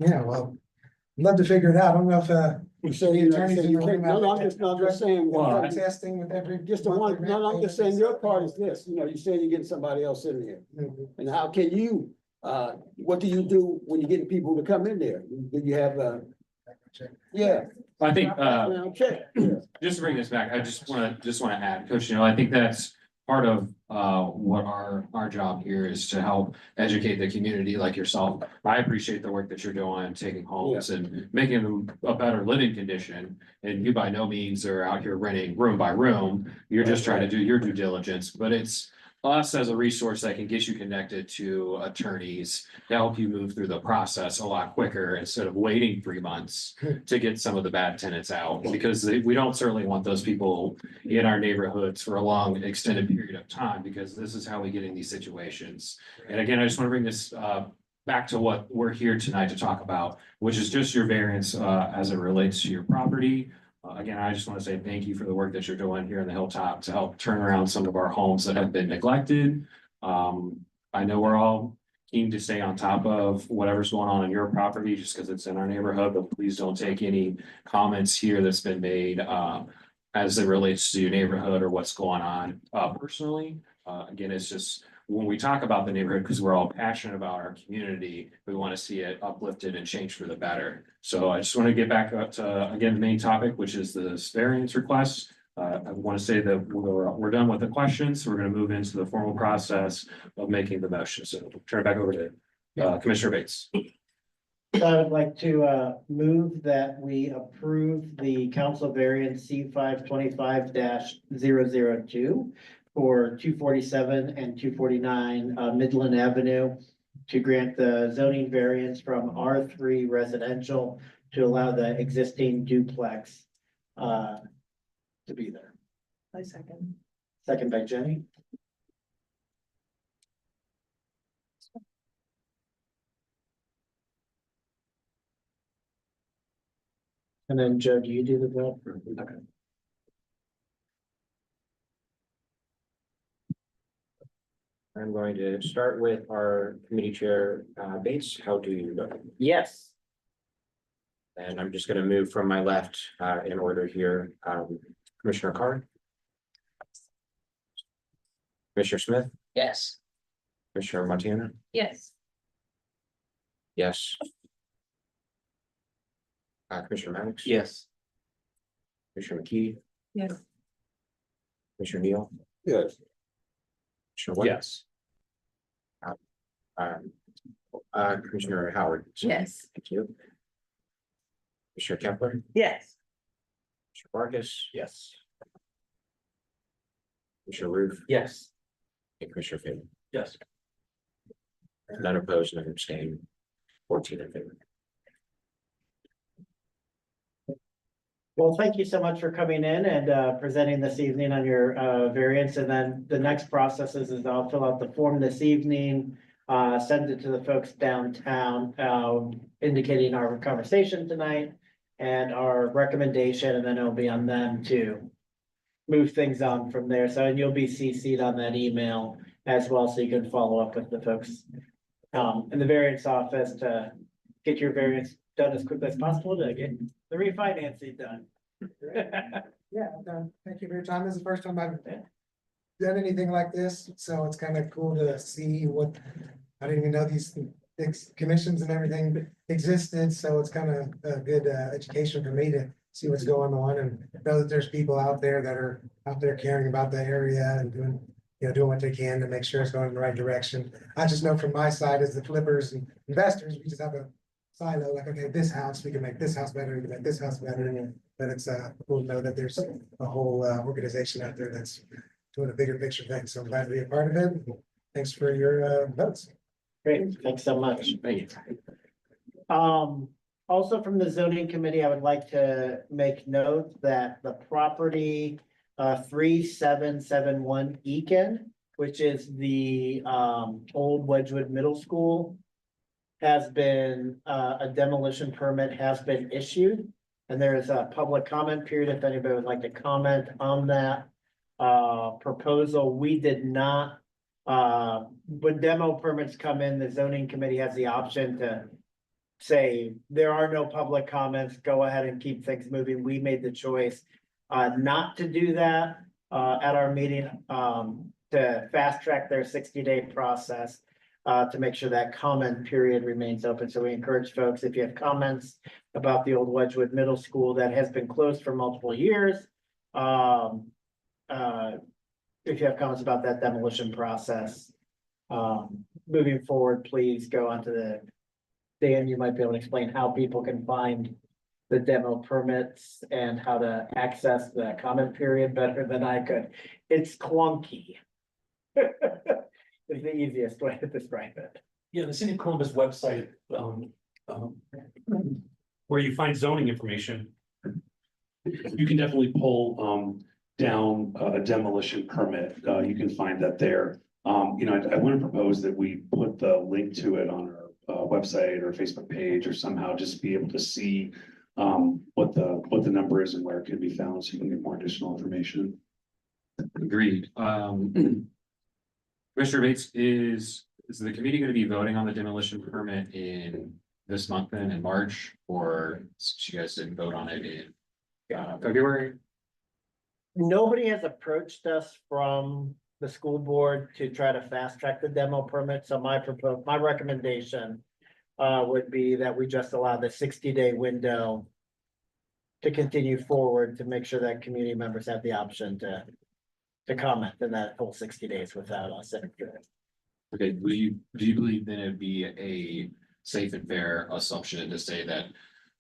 Yeah, well, I'd love to figure it out. I don't know if You say you can't, no, I'm just saying. Well, testing with every. Just the one, no, I'm just saying your part is this, you know, you're saying you're getting somebody else in there. And how can you, what do you do when you're getting people to come in there? Do you have, yeah. I think, Okay. just to bring this back, I just wanna add, Coach, you know, I think that's part of what our job here is, to help educate the community like yourself. I appreciate the work that you're doing, taking homes and making them a better living condition. And you by no means are out here renting room by room. You're just trying to do your due diligence, but it's us as a resource that can get you connected to attorneys to help you move through the process a lot quicker, instead of waiting 3 months to get some of the bad tenants out, because we don't certainly want those people in our neighborhoods for a long extended period of time, because this is how we get in these situations. And again, I just want to bring this back to what we're here tonight to talk about, which is just your variance as it relates to your property. Again, I just want to say thank you for the work that you're doing here in the Hilltop to help turn around some of our homes that have been neglected. I know we're all keen to stay on top of whatever's going on your property, just because it's in our neighborhood, but please don't take any comments here that's been made as it relates to your neighborhood or what's going on personally. Again, it's just, when we talk about the neighborhood, because we're all passionate about our community, we want to see it uplifted and changed for the better. So I just want to get back up to, again, the main topic, which is the variance request. I want to say that we're done with the questions. So we're going to move into the formal process of making the motion. So turn it back over to Commissioner Bates. So I would like to move that we approve the council variance C525-002 for 247 and 249 Midland Avenue to grant the zoning variance from R3 residential to allow the existing duplex to be there. I second. Second by Jenny. And then Joe, do you do the vote? Okay. I'm going to start with our committee chair, Bates. How do you vote? Yes. And I'm just gonna move from my left, in order here. Commissioner Carr, Commissioner Smith, Yes. Commissioner Montana, Yes. yes. Commissioner Maddox. Yes. Commissioner McKee, Yes. Commissioner Neal, Yes. Commissioner White. Yes. Commissioner Howard. Yes. Thank you. Commissioner Kepler, Yes. Commissioner Vargas, Yes. Commissioner Roof, Yes. and Commissioner Faber. Yes. None opposed, none abstained, 14 in favor. Well, thank you so much for coming in and presenting this evening on your variance. And then the next process is I'll fill out the form this evening, send it to the folks downtown, indicating our conversation tonight and our recommendation, and then it'll be on them to move things on from there. So and you'll be CC'd on that email as well, so you can follow up with the folks in the variance office to get your variance done as quickly as possible to get the refinancing done. Yeah, thank you for your time. This is the first time I've done anything like this, so it's kind of cool to see what, I didn't even know these commissions and everything existed, so it's kind of a good education for me to see what's going on and know that there's people out there that are out there caring about the area and doing, doing what they can to make sure it's going in the right direction. I just know from my side as the flippers and investors, we just have a silo, like, okay, this house, we can make this house better, we can make this house better. But it's cool to know that there's a whole organization out there that's doing a bigger picture thing. So I'm glad to be a part of it. Thanks for your votes. Great, thanks so much. Thank you. Also from the zoning committee, I would like to make note that the property 3771 Eakin, which is the old Wedgewood Middle School, has been a demolition permit has been issued. And there is a public comment period if anybody would like to comment on that proposal. We did not, when demo permits come in, the zoning committee has the option to say, there are no public comments, go ahead and keep things moving. We made the choice not to do that at our meeting to fast track their 60-day process to make sure that comment period remains open. So we encourage folks, if you have comments about the old Wedgewood Middle School that has been closed for multiple years, if you have comments about that demolition process, moving forward, please go onto Dan, you might be able to explain how people can find the demo permits and how to access the comment period better than I could. It's clunky. Is the easiest way to describe it. Yeah, the City of Columbus website, where you find zoning information. You can definitely pull down a demolition permit. You can find that there. I want to propose that we put the link to it on our website or Facebook page or somehow just be able to see what the number is and where it can be found, so you can get more additional information. Agreed. Commissioner Bates, is the committee going to be voting on the demolition permit in this month then in March, or since you guys didn't vote on it in February? Nobody has approached us from the school board to try to fast track the demo permit, so my recommendation would be that we just allow the 60-day window to continue forward to make sure that community members have the option to comment in that whole 60 days without us interfering. Okay, do you believe then it'd be a safe and fair assumption to say that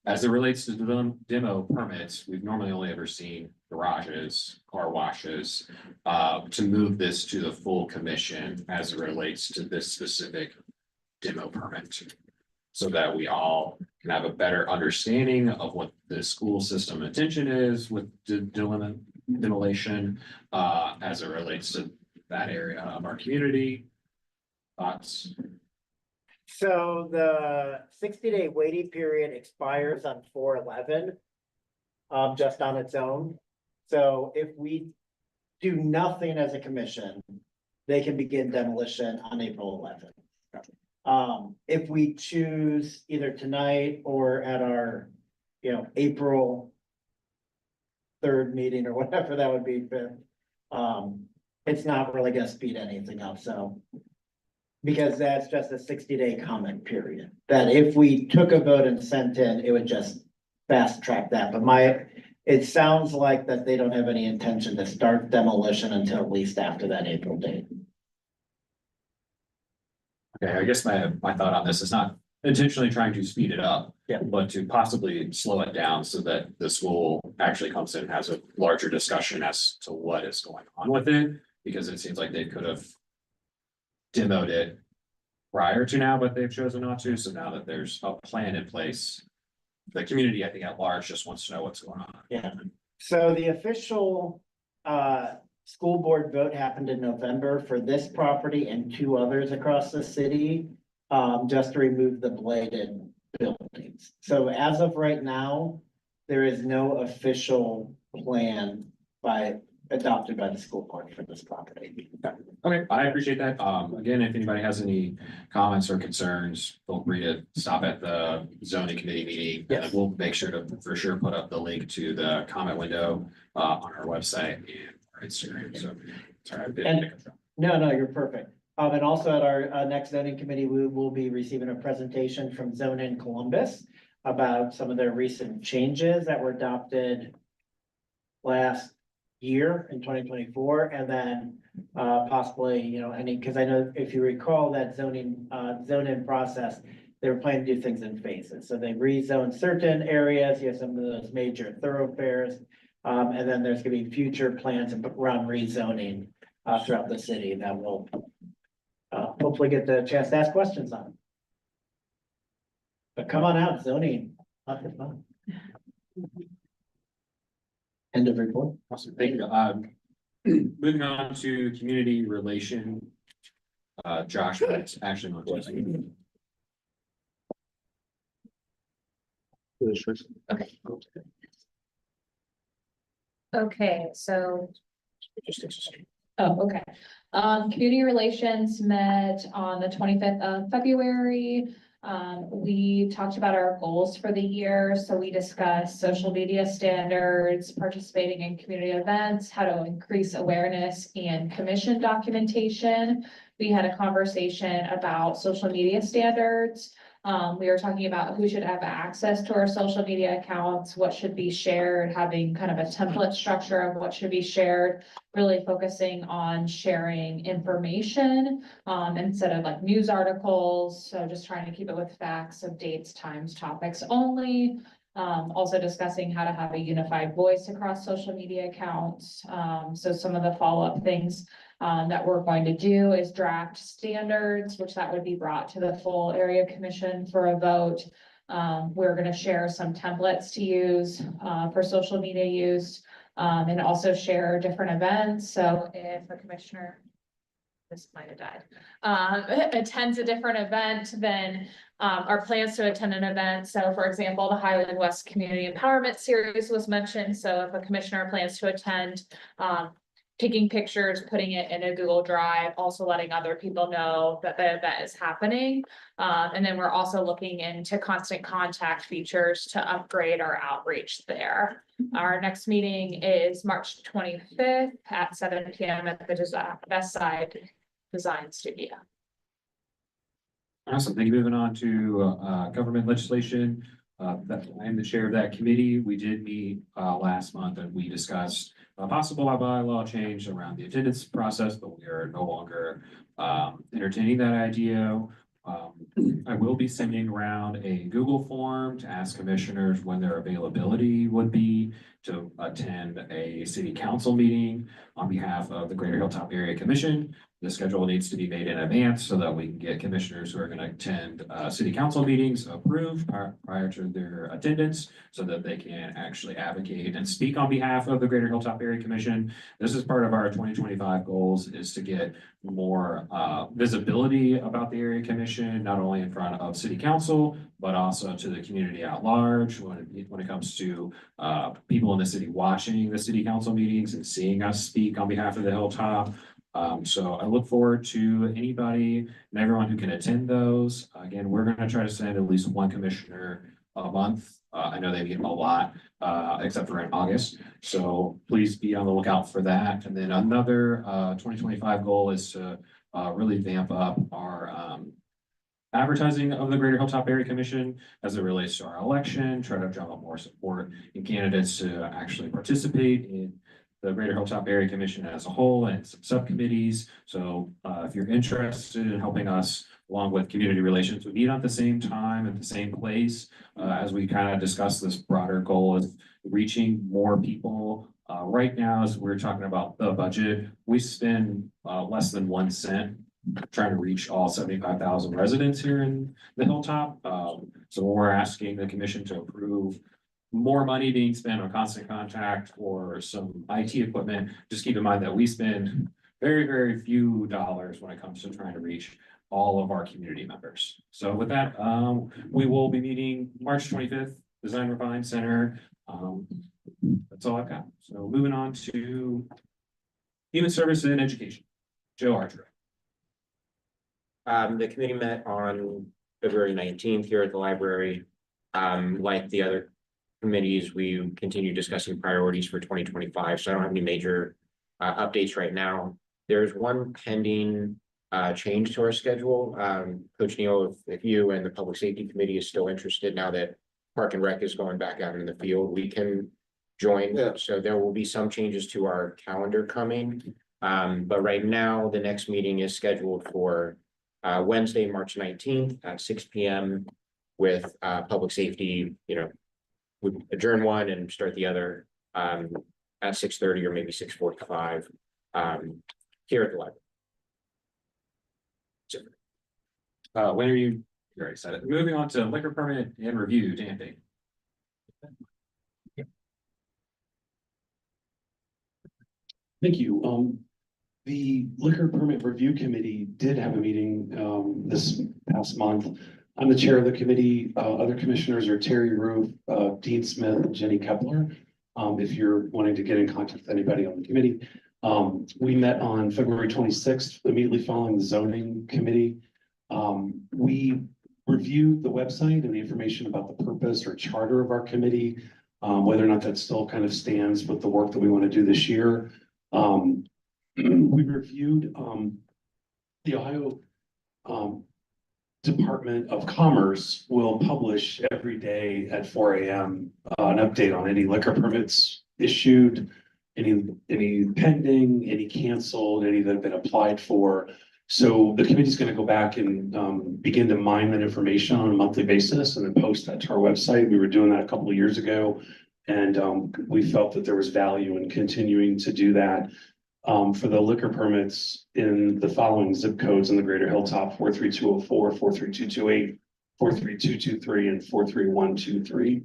as it relates to the demo permits, we've normally only ever seen garages, car washes, to move this to the full commission as it relates to this specific demo permit. So that we all can have a better understanding of what the school system intention is with demolition, as it relates to that area of our community. Thoughts? So the 60-day waiting period expires on 4/11. Just on its own. So if we do nothing as a commission, they can begin demolition on April 11th. If we choose either tonight or at our, April 3rd meeting or whatever that would be, but it's not really gonna speed anything up, so. Because that's just a 60-day comment period, that if we took a vote and sent in, it would just fast track that, but it sounds like that they don't have any intention to start demolition until at least after that April date. Okay, I guess my thought on this is not intentionally trying to speed it up. Yeah. But to possibly slow it down so that the school actually comes in and has a larger discussion as to what is going on with it, because it seems like they could have demoed it prior to now, but they've chosen not to. So now that there's a plan in place, the community, I think at large, just wants to know what's going on. Yeah, so the official school board vote happened in November for this property and 2 others across the city. Just to remove the bladed buildings. So as of right now, there is no official plan adopted by the school board for this property. Okay, I appreciate that. Again, if anybody has any comments or concerns, feel free to stop at the zoning committee meeting. Yes. And we'll make sure to for sure put up the link to the comment window on our website and our Instagram. So sorry, I've been. No, you're perfect. And also at our next zoning committee, we will be receiving a presentation from Zone in Columbus about some of their recent changes that were adopted last year in 2024, and then possibly, because I know if you recall that zoning process, they were planning to do things in phases. So they rezoned certain areas, you have some of those major thoroughfares, and then there's gonna be future plans around rezoning throughout the city that will hopefully get the chance to ask questions on. But come on out, zoning, lots of fun. End of report. Awesome, thank you. Moving on to community relation. Josh, that's actually not just. Okay, so. Oh, okay. Community relations met on the 25th of February. We talked about our goals for the year. So we discussed social media standards, participating in community events, how to increase awareness and commission documentation. We had a conversation about social media standards. We were talking about who should have access to our social media accounts, what should be shared, having kind of a template structure of what should be shared, really focusing on sharing information instead of like news articles. So just trying to keep it with facts of dates, times, topics only. Also discussing how to have a unified voice across social media accounts. So some of the follow-up things that we're going to do is draft standards, which that would be brought to the full area commission for a vote. We're going to share some templates to use for social media use and also share different events. So if a commissioner, this might have died, attends a different event, then our plans to attend an event. So for example, the Highland West Community Empowerment Series was mentioned. So if a commissioner plans to attend, taking pictures, putting it in a Google Drive, also letting other people know that the event is happening. And then we're also looking into constant contact features to upgrade our outreach there. Our next meeting is March 25th at 7 p.m. at the Best Side Design Studio. Awesome, thank you. Moving on to government legislation. I'm the chair of that committee. We did meet last month and we discussed a possible bylaw change around the attendance process, but we are no longer entertaining that idea. I will be sending around a Google form to ask commissioners when their availability would be to attend a city council meeting on behalf of the Greater Hilltop Area Commission. The schedule needs to be made in advance so that we can get commissioners who are going to attend city council meetings approved prior to their attendance so that they can actually advocate and speak on behalf of the Greater Hilltop Area Commission. This is part of our 2025 goals, is to get more visibility about the area commission, not only in front of city council, but also to the community at large when it comes to people in the city watching the city council meetings and seeing us speak on behalf of the Hilltop. So I look forward to anybody and everyone who can attend those. Again, we're going to try to send at least one commissioner a month. I know they meet a lot, except for in August. So please be on the lookout for that. And then another 2025 goal is to really vamp up our advertising of the Greater Hilltop Area Commission as it relates to our election, try to drum up more support in candidates to actually participate in the Greater Hilltop Area Commission as a whole and some subcommittees. So if you're interested in helping us along with community relations, we meet at the same time at the same place as we kind of discuss this broader goal of reaching more people. Right now, as we're talking about the budget, we spend less than 1 cent trying to reach all 75,000 residents here in the Hilltop. So when we're asking the commission to approve more money being spent on constant contact or some IT equipment, just keep in mind that we spend very, very few dollars when it comes to trying to reach all of our community members. So with that, we will be meeting March 25th, Design Refine Center. That's all I've got. So moving on to Human Services and Education. Joe Archer. The committee met on February 19th here at the library. Like the other committees, we continue discussing priorities for 2025. So I don't have any major updates right now. There's one pending change to our schedule. Coach Neal, if you and the Public Safety Committee is still interested, now that Park and Rec is going back out in the field, we can join. Yeah. So there will be some changes to our calendar coming. But right now, the next meeting is scheduled for Wednesday, March 19th at 6 p.m. with Public Safety. We adjourn one and start the other at 6:30 or maybe 6:45 here at the library. When are you already said it. Moving on to liquor permit and review, Dan. Thank you. The Liquor Permit Review Committee did have a meeting this past month. I'm the chair of the committee. Other commissioners are Terry Roof, Dean Smith, and Jenny Kepler. If you're wanting to get in contact with anybody on the committee. We met on February 26th, immediately following the zoning committee. We reviewed the website and the information about the purpose or charter of our committee, whether or not that still kind of stands with the work that we want to do this year. We reviewed the Ohio Department of Commerce will publish every day at 4 a.m. An update on any liquor permits issued, any pending, any canceled, any that have been applied for. So the committee is going to go back and begin to mine that information on a monthly basis and then post that to our website. We were doing that a couple of years ago, and we felt that there was value in continuing to do that. For the liquor permits in the following zip codes in the Greater Hilltop: 43204, 43228, 43223, and 43123.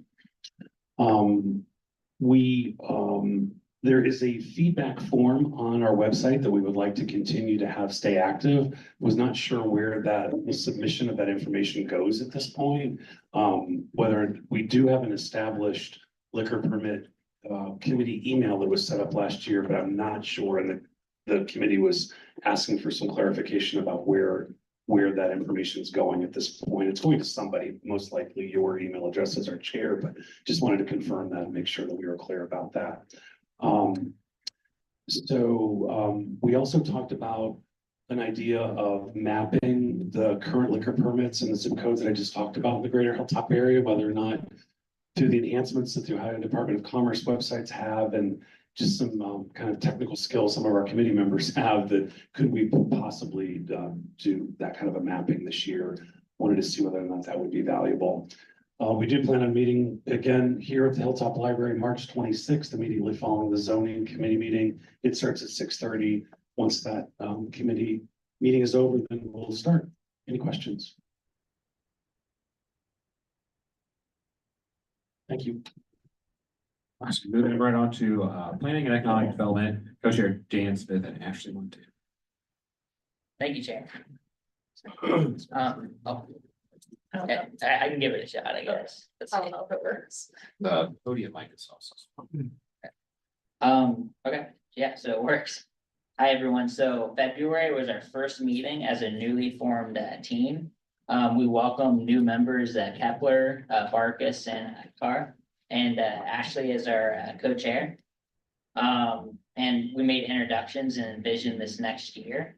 There is a feedback form on our website that we would like to continue to have stay active. Was not sure where the submission of that information goes at this point. Whether we do have an established liquor permit committee email that was set up last year, but I'm not sure. And the committee was asking for some clarification about where that information is going at this point. It's going to somebody, most likely your email address as our chair, but just wanted to confirm that and make sure that we were clear about that. We also talked about an idea of mapping the current liquor permits and the zip codes that I just talked about in the Greater Hilltop area, whether or not through the enhancements that the Ohio Department of Commerce websites have, and just some kind of technical skills some of our committee members have that could we possibly do that kind of a mapping this year. Wanted to see whether or not that would be valuable. We do plan on meeting again here at the Hilltop Library, March 26th, immediately following the zoning committee meeting. It starts at 6:30. Once that committee meeting is over, then we'll start. Any questions? Thank you. Awesome. Moving right on to planning and economic development, co-chair Dan Smith and Ashley Monte. Thank you, Chair. Okay, I can give it a shot, I guess. Let's see. If it works. The podium mic is also. Okay, yeah, so it works. Hi, everyone. So February was our first meeting as a newly formed team. We welcome new members, Kepler, Barkus, and Carr, and Ashley is our co-chair. And we made introductions and envisioned this next year.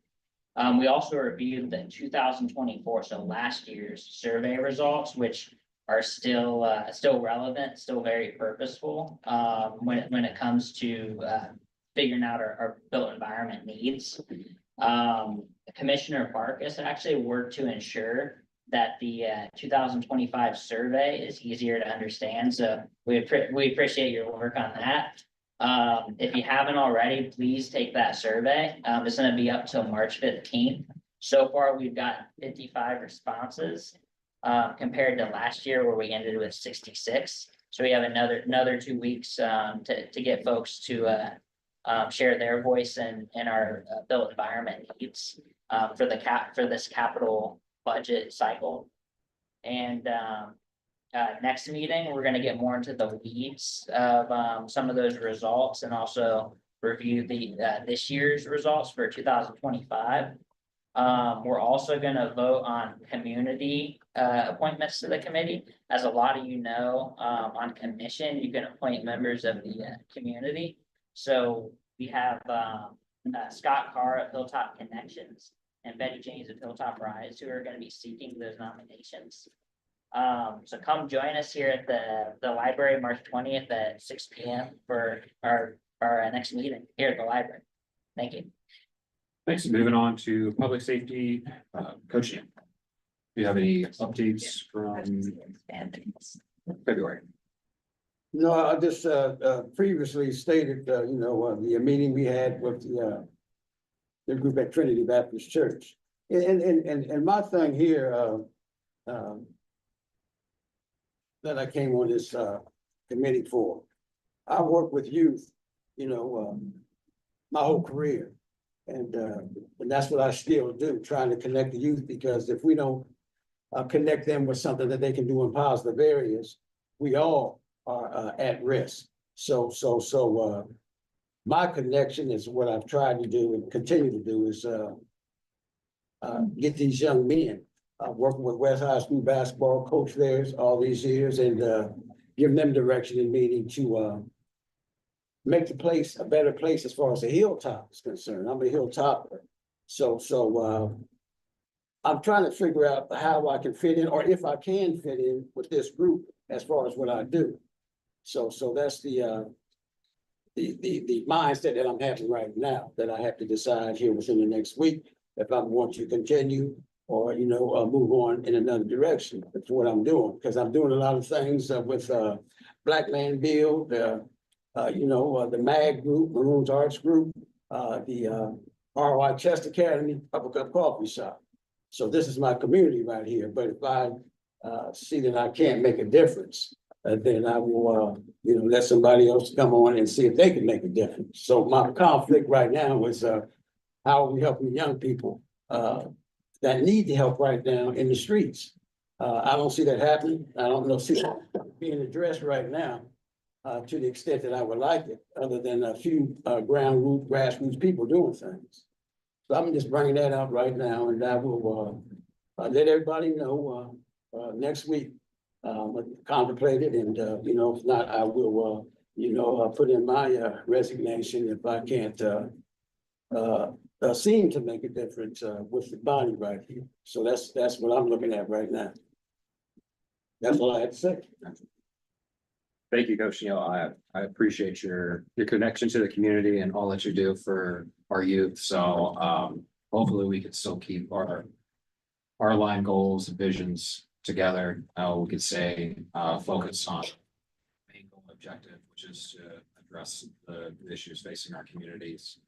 We also reviewed the 2024, so last year's survey results, which are still relevant, still very purposeful when it comes to figuring out our built environment needs. Commissioner Barkus actually worked to ensure that the 2025 survey is easier to understand. So we appreciate your work on that. If you haven't already, please take that survey. It's going to be up till March 15th. So far, we've got 55 responses compared to last year where we ended with 66. So we have another 2 weeks to get folks to share their voice in our built environment needs for this capital budget cycle. And next meeting, we're going to get more into the weeds of some of those results and also review this year's results for 2025. We're also going to vote on community appointments to the committee. As a lot of you know, on commission, you can appoint members of the community. So we have Scott Carr of Hilltop Connections and Betty James of Hilltop Rise who are going to be seeking those nominations. So come join us here at the library March 20th at 6 p.m. for our next meeting here at the library. Thank you. Thanks. Moving on to public safety, Coach Ian. Do you have any updates from February? No, I just previously stated, the meeting we had with the group at Trinity Baptist Church. And my thing here that I came on this committee for, I work with youth, my whole career. And that's what I still do, trying to connect the youth, because if we don't connect them with something that they can do in positive areas, we all are at risk. So my connection is what I've tried to do and continue to do is get these young men working with West High School basketball, coach theirs all these years, and give them direction and meaning to make the place a better place as far as the Hilltop is concerned. I'm a Hilltopper. So I'm trying to figure out how I can fit in, or if I can fit in with this group as far as what I do. So that's the mindset that I'm having right now, that I have to decide here within the next week if I'm going to continue or, move on in another direction. That's what I'm doing, because I'm doing a lot of things with Black Man Build, the MAG group, Maroons Arts Group, the ROI Chest Academy, Uppercut Coffee Shop. So this is my community right here. But if I see that I can't make a difference, then I will, let somebody else come on and see if they can make a difference. So my conflict right now is how are we helping young people that need the help right now in the streets? I don't see that happening. I don't see that being addressed right now to the extent that I would like it, other than a few grassroots people doing things. So I'm just bringing that out right now, and I will let everybody know next week. Contemplate it, and if not, I will put in my resignation if I can't seem to make a difference with the body right here. So that's what I'm looking at right now. That's all I have to say. Thank you, Coach Neal. I appreciate your connection to the community and all that you do for our youth. So hopefully we can still keep our line goals and visions together. We could say focus on main goal objective, which is to address the issues facing our communities.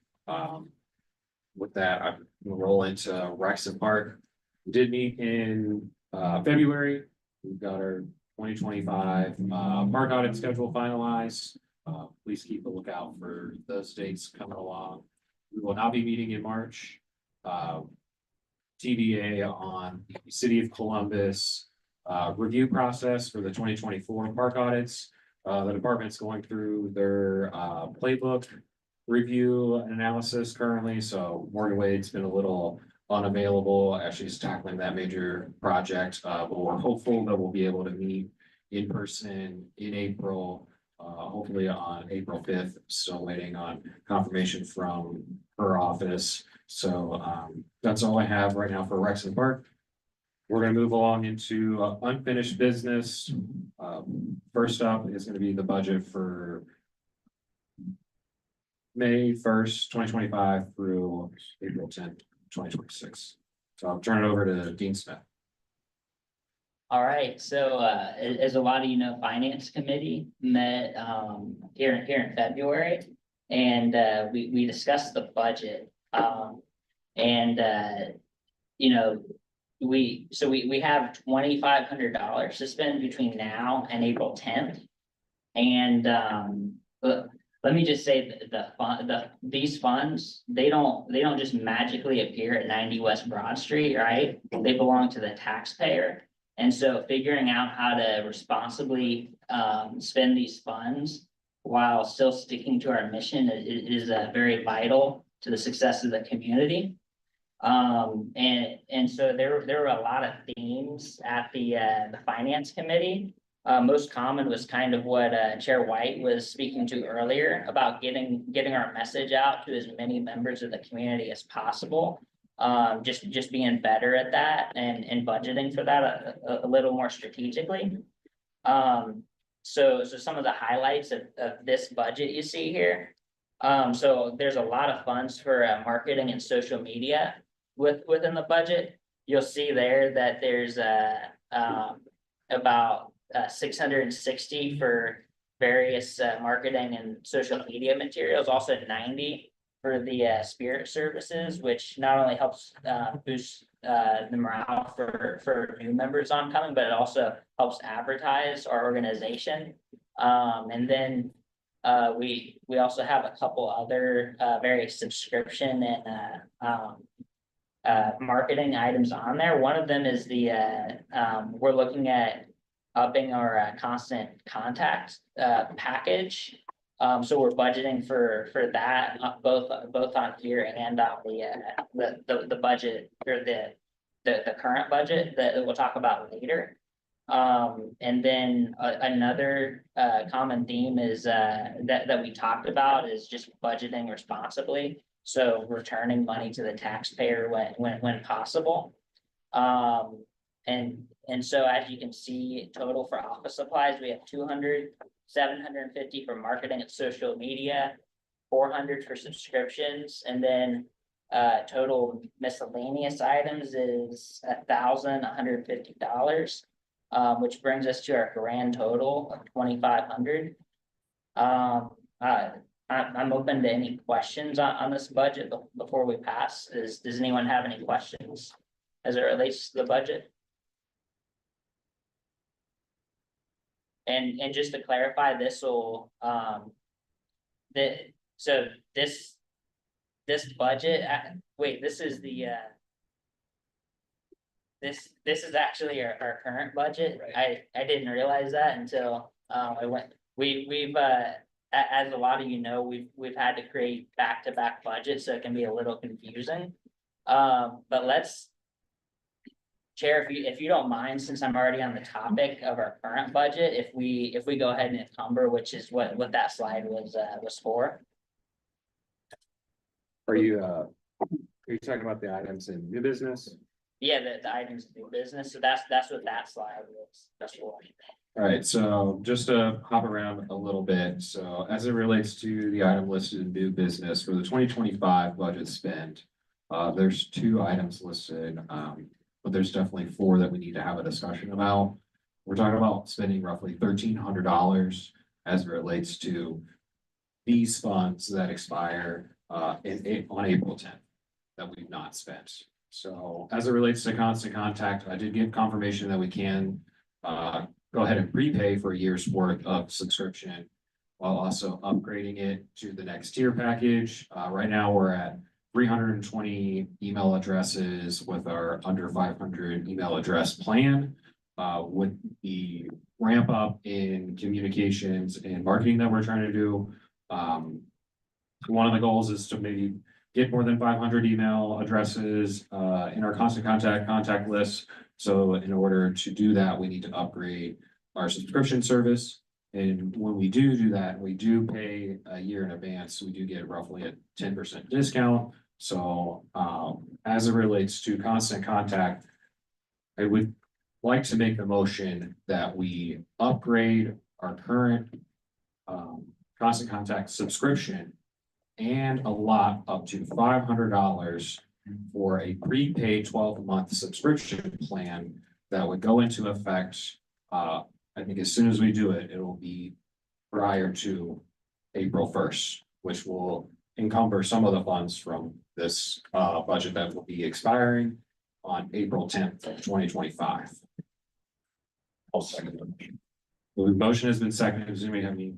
With that, I'm gonna roll into Rex and Park. We did meet in February. We've got our 2025 park audit schedule finalized. Please keep a lookout for those dates coming along. We will not be meeting in March. TBA on the City of Columbus review process for the 2024 park audits. The department's going through their playbook review and analysis currently, so Morgan Wade's been a little unavailable as she's tackling that major project, but we're hopeful that we'll be able to meet in person in April, hopefully on April 5th. Still waiting on confirmation from her office. So that's all I have right now for Rex and Park. We're gonna move along into unfinished business. First up is gonna be the budget for May 1st, 2025 through April 10th, 2026. So I'll turn it over to Dean Smith. All right, so as a lot of you know, Finance Committee met here in February, and we discussed the budget. You know, we have $2,500 to spend between now and April 10th. And let me just say these funds, they don't just magically appear at 90 West Broad Street, right? They belong to the taxpayer. And so figuring out how to responsibly spend these funds while still sticking to our mission is very vital to the success of the community. And so there were a lot of themes at the Finance Committee. Most common was kind of what Chair White was speaking to earlier about getting our message out to as many members of the community as possible. Just being better at that and budgeting for that a little more strategically. So some of the highlights of this budget you see here. So there's a lot of funds for marketing and social media within the budget. You'll see there that there's about 660 for various marketing and social media materials, also 90 for the spirit services, which not only helps boost the morale for new members oncoming, but it also helps advertise our organization. And then we also have a couple other various subscription and marketing items on there. One of them is we're looking at upping our constant contact package. So we're budgeting for that, both on here and on the budget or the current budget that we'll talk about later. And then another common theme is that we talked about is just budgeting responsibly. So returning money to the taxpayer when possible. And so as you can see, total for office supplies, we have 200, 750 for marketing and social media, 400 for subscriptions, and then total miscellaneous items is $1,150, which brings us to our grand total of 2,500. I'm open to any questions on this budget before we pass. Does anyone have any questions as it relates to the budget? And just to clarify, this will this budget, wait, this is the this is actually our current budget. Right. I didn't realize that until I went. We've as a lot of you know, we've had to create back-to-back budgets, so it can be a little confusing. But let's, Chair, if you don't mind, since I'm already on the topic of our current budget, if we go ahead and encumber, which is what that slide was for. Are you talking about the items in new business? Yeah, the items in new business. So that's what that slide was. That's for. All right, so just to hop around a little bit, so as it relates to the item listed in new business for the 2025 budget spend. There's 2 items listed, but there's definitely 4 that we need to have a discussion about. We're talking about spending roughly $1,300 as it relates to these funds that expire on April 10th that we've not spent. So as it relates to Constant Contact, I did get confirmation that we can go ahead and prepay for a year's worth of subscription while also upgrading it to the next tier package. Right now, we're at 320 email addresses with our under 500 email address plan. With the ramp up in communications and marketing that we're trying to do. One of the goals is to maybe get more than 500 email addresses in our constant contact list. So in order to do that, we need to upgrade our subscription service. And when we do that, we do pay a year in advance. We do get roughly a 10% discount. So as it relates to constant contact, I would like to make the motion that we upgrade our current constant contact subscription and allot up to $500 for a prepaid 12-month subscription plan that would go into effect. I think as soon as we do it, it will be prior to April 1st, which will encumber some of the funds from this budget that will be expiring on April 10th of 2025. I'll second them. The motion has been seconded. Does anybody have any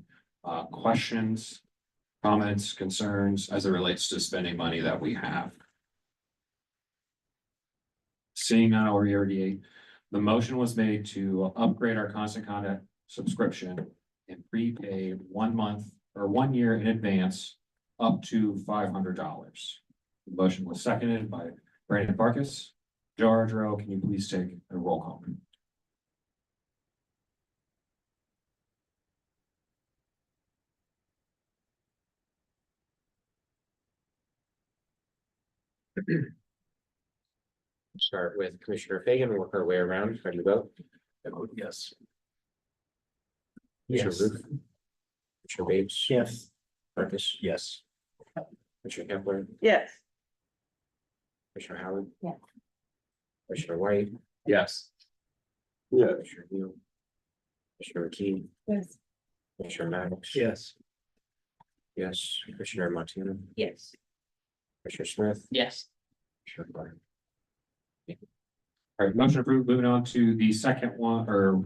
questions, comments, concerns as it relates to spending money that we have? Seeing none, I'll reiterate. The motion was made to upgrade our constant contact subscription and prepay 1 month or 1 year in advance up to $500. The motion was seconded by Brandon Farkas. Joe Ardro, can you please take a roll call? Start with Commissioner Fagan, we'll work our way around. How do you vote? I vote yes. Commissioner Yes. Roof? Commissioner Bates? Yes. Marcus? Yes. Commissioner Kepler? Yes. Commissioner Howard? Yeah. Commissioner White? Yes. Yeah, Commissioner Neal? Commissioner McKee? Yes. Commissioner Maddox? Yes. Yes. Commissioner Montana? Yes. Commissioner Smith? Yes. Commissioner Clark? All right, motion approved. Moving on to the second one, or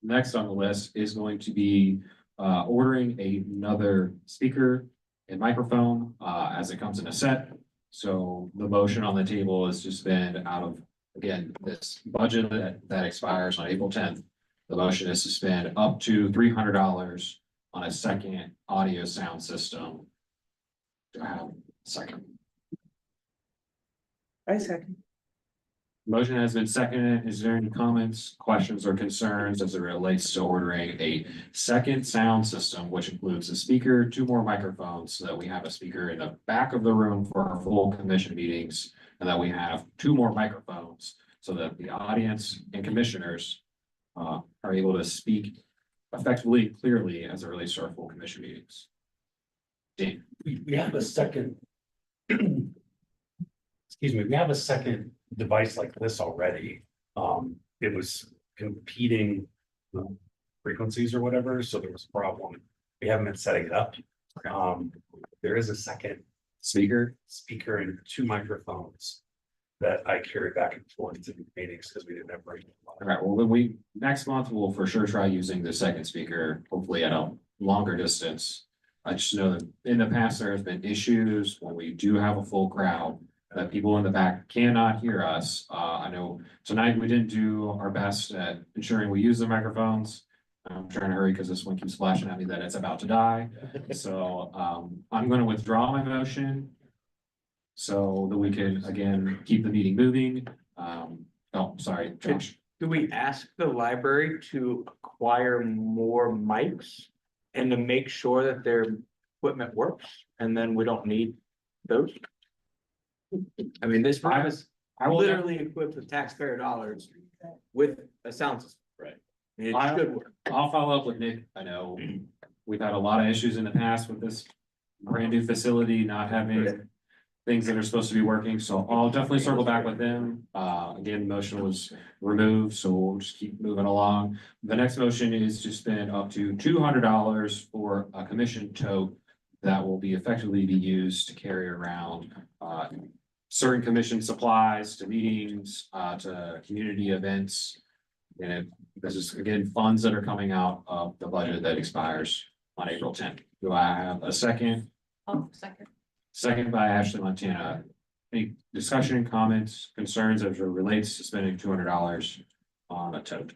next on the list is going to be ordering another speaker and microphone as it comes in a set. So the motion on the table is to spend out of, again, this budget that expires on April 10th. The motion is to spend up to $300 on a second audio sound system. Do I have a second? I second. Motion has been seconded. Is there any comments, questions, or concerns as it relates to ordering a second sound system, which includes a speaker, 2 more microphones, so that we have a speaker in the back of the room for our full commission meetings, and that we have 2 more microphones so that the audience and commissioners are able to speak effectively, clearly as it relates to our full commission meetings. Dan? We have a second. Excuse me, we have a second device like this already. It was competing frequencies or whatever, so there was a problem. We haven't been setting it up. There is a second speaker and 2 microphones that I carry back and forth to meetings because we didn't have room. All right, well, then next month, we'll for sure try using the second speaker, hopefully at a longer distance. I just know that in the past, there has been issues when we do have a full crowd, that people in the back cannot hear us. I know tonight we didn't do our best at ensuring we use the microphones. I'm trying to hurry because this one keeps flashing at me that it's about to die. So I'm going to withdraw my motion so that we can, again, keep the meeting moving. Oh, sorry, Josh. Do we ask the library to acquire more mics and to make sure that their equipment works and then we don't need those? I mean, this room is I will literally equipped with taxpayer dollars with a sound system. Right. It I'll- should work. I'll follow up with Nick. I know we've had a lot of issues in the past with this brand new facility not having things that are supposed to be working, so I'll definitely circle back with them. Again, the motion was removed, so we'll just keep moving along. The next motion is to spend up to $200 for a commission tote that will be effectively be used to carry around certain commission supplies to meetings, to community events. And this is again, funds that are coming out of the budget that expires on April 10th. Do I have a second? Oh, second. Second by Ashley Montana. Any discussion, comments, concerns as it relates to spending $200 on a tote?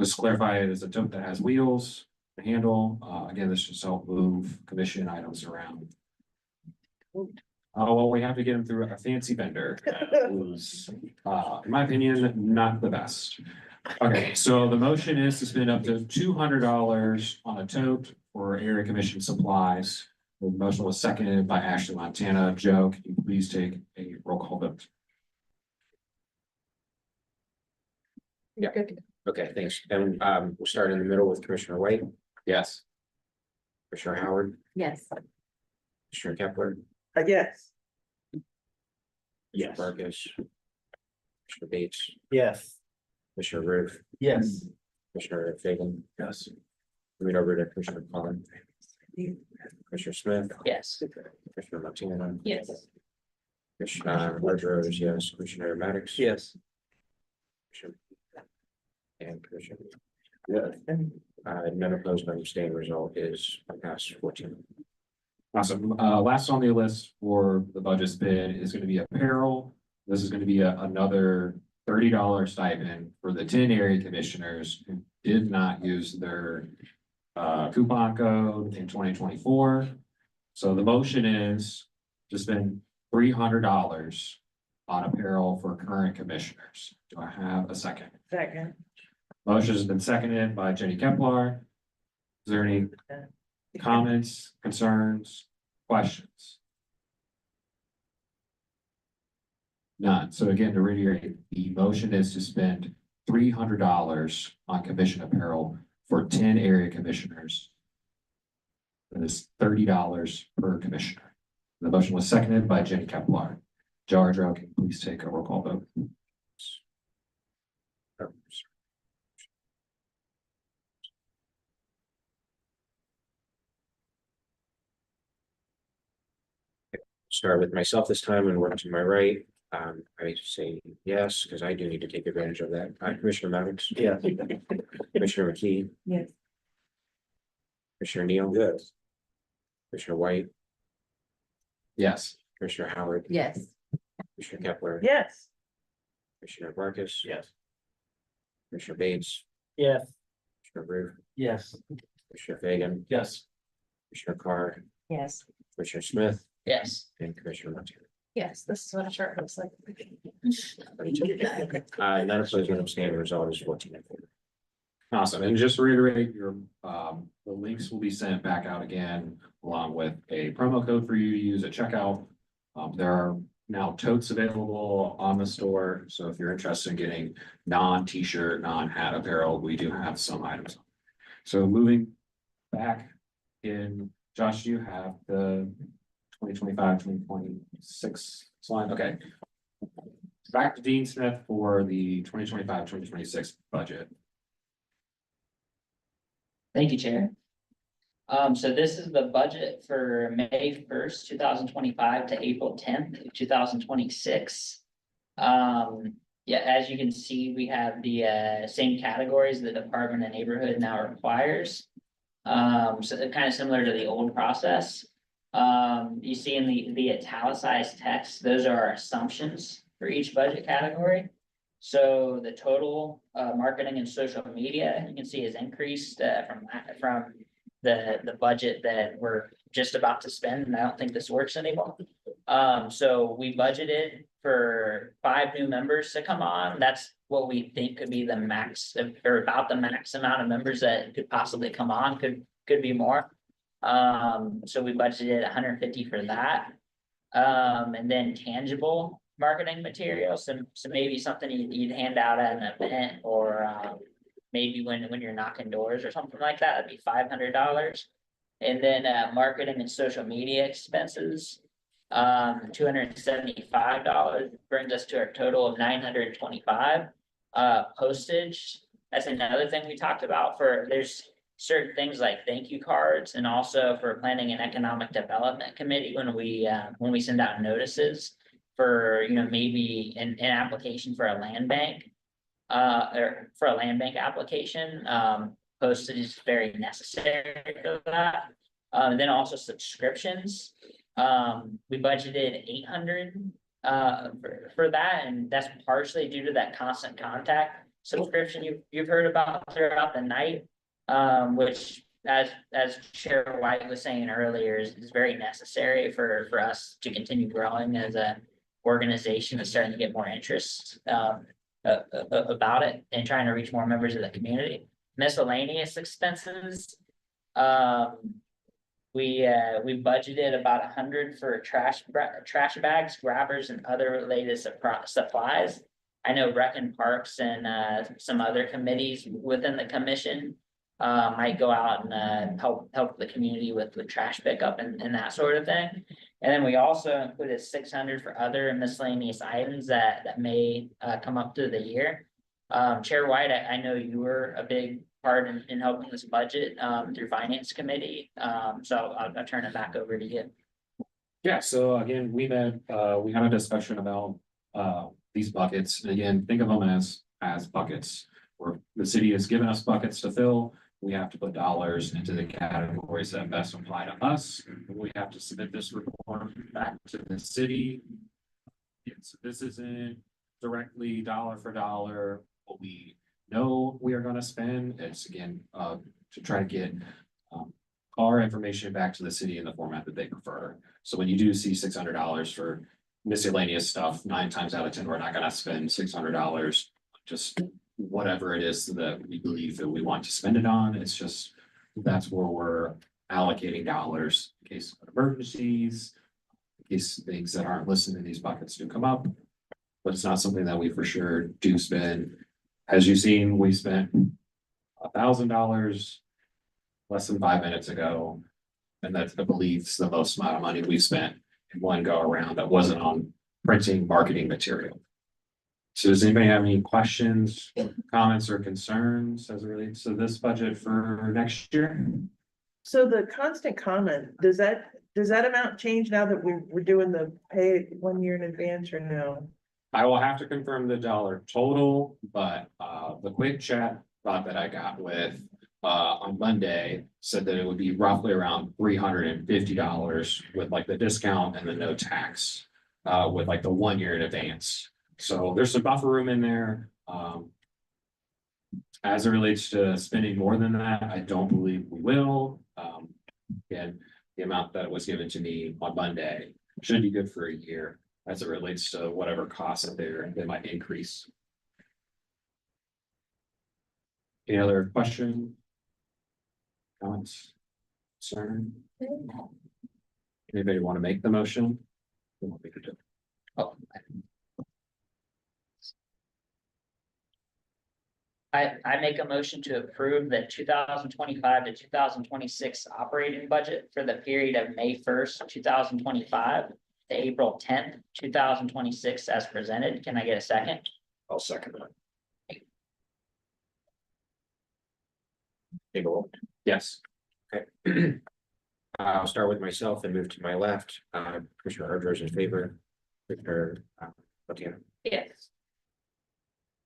Just to clarify, it is a tote that has wheels, a handle. Again, this should help move commission items around. Oh, well, we have to get them through a fancy vendor, who's, in my opinion, not the best. Okay, so the motion is to spend up to $200 on a tote for area commission supplies. The motion was seconded by Ashley Montana. Joe, can you please take a roll call vote? Yeah. Okay, thanks. And we'll start in the middle with Commissioner White, Yes. Commissioner Howard, Yes. Commissioner Kepler, Yes. Commissioner Farkas, Commissioner Bates, Yes. Commissioner Roof, Yes. Commissioner Fagan. Yes. Moving over to Commissioner Collin. Commissioner Smith, Yes. Commissioner Martina. Yes. Commissioner Rogers, yes. Commissioner Maddox. Yes. Commissioner- And Commissioner. Yes. None opposed, none abstained. Result is passed 14. Awesome. Last on the list for the budget spend is gonna be apparel. This is gonna be another $30 stipend for the 10 area commissioners who did not use their coupon code in 2024. So the motion is to spend $300 on apparel for current commissioners. Do I have a second? Second. Motion has been seconded by Jenny Kepler. Is there any comments, concerns, questions? None. So again, to reiterate, the motion is to spend $300 on commission apparel for 10 area commissioners. That is $30 per commissioner. The motion was seconded by Jenny Kepler. Joe Ardrell, can you please take a roll call vote? Start with myself this time and work to my right. I say yes, because I do need to take advantage of that. Commissioner Maddox. Yes. Commissioner McKee, Yes. Commissioner Neal. Yes. Commissioner White, Yes. Commissioner Howard, Yes. Commissioner Kepler. Yes. Commissioner Vargas. Yes. Commissioner Bates, Yes. Commissioner Roof, Yes. Commissioner Fagan, Yes. Commissioner Carr, Yes. Commissioner Smith, Yes. and Commissioner Martina. Yes, this is what a shirt looks like. None opposed, none abstaining. Result is 14 in favor. Awesome. And just to reiterate, your, the links will be sent back out again, along with a promo code for you to use at checkout. There are now totes available on the store, so if you're interested in getting non-t-shirt, non-hat apparel, we do have some items. So moving back in, Josh, do you have the 2025-2026 slide? Okay. Back to Dean Smith for the 2025-2026 budget. Thank you, Chair. So this is the budget for May 1st, 2025 to April 10th, 2026. Yeah, as you can see, we have the same categories the Department of Neighborhood now requires. So they're kind of similar to the old process. You see in the italicized text, those are our assumptions for each budget category. So the total marketing and social media, you can see, has increased from the budget that we're just about to spend, and I don't think this works anymore. So we budgeted for 5 new members to come on. That's what we think could be the max, or about the max amount of members that could possibly come on, could be more. So we budgeted 150 for that. And then tangible, marketing materials, so maybe something you'd hand out at an event or, maybe when you're knocking doors or something like that, that'd be $500. And then, marketing and social media expenses, $275 brings us to a total of $925. Postage, that's another thing we talked about there's certain things like thank you cards and also for planning and economic development committee when we send out notices for, maybe an application for a land bank. Or for a land bank application, postage is very necessary for that. And then also subscriptions, we budgeted 800 for that, and that's partially due to that constant contact subscription you've heard about throughout the night. Which as Chair White was saying earlier, is very necessary for us to continue growing as a organization and starting to get more interest about it and trying to reach more members of the community. Miscellaneous expenses, we budgeted about 100 for trash bags, grabbers, and other related supplies. I know Rec and Parks and some other committees within the commission might go out and help the community with trash pickup and that sort of thing. And then we also included 600 for other miscellaneous items that may come up through the year. Chair White, I know you were a big part in helping this budget through Finance Committee. So I'll turn it back over to you. Yeah, so again, we had a discussion about these buckets, and again, think of them as buckets. Where the city has given us buckets to fill, we have to put dollars into the categories that best apply to us. We have to submit this report back to the city. So this isn't directly dollar for dollar what we know we are gonna spend. It's again, to try to get our information back to the city in the format that they prefer. So when you do see $600 for miscellaneous stuff, 9 times out of 10, we're not gonna spend $600, just whatever it is that we believe that we want to spend it on. It's just, that's where we're allocating dollars in case of emergencies, in case things that aren't listed in these buckets do come up. But it's not something that we for sure do spend. As you've seen, we spent $1,000 less than 5 minutes ago. And that's, I believe, the most amount of money we've spent in one go around that wasn't on printing marketing material. So does anybody have any questions, comments, or concerns as it relates to this budget for next year? So the constant comment, does that amount change now that we're doing the pay 1 year in advance or no? I will have to confirm the dollar total, but the quick chat bot that I got with on Monday said that it would be roughly around $350 with like the discount and the no tax with like the 1 year in advance. So there's some buffer room in there. As it relates to spending more than that, I don't believe we will. Again, the amount that was given to me on Monday should be good for a year as it relates to whatever costs that they might increase. Any other question? Comments? Concern? Anybody want to make the motion? Who want me to do it? Oh. I make a motion to approve the 2025 to 2026 operating budget for the period of May 1st, 2025 to April 10th, 2026 as presented. Can I get a second? I'll second that. Table. Yes. Okay. I'll start with myself and move to my left. Commissioner Ardra is in favor. Commissioner Latino. Yes.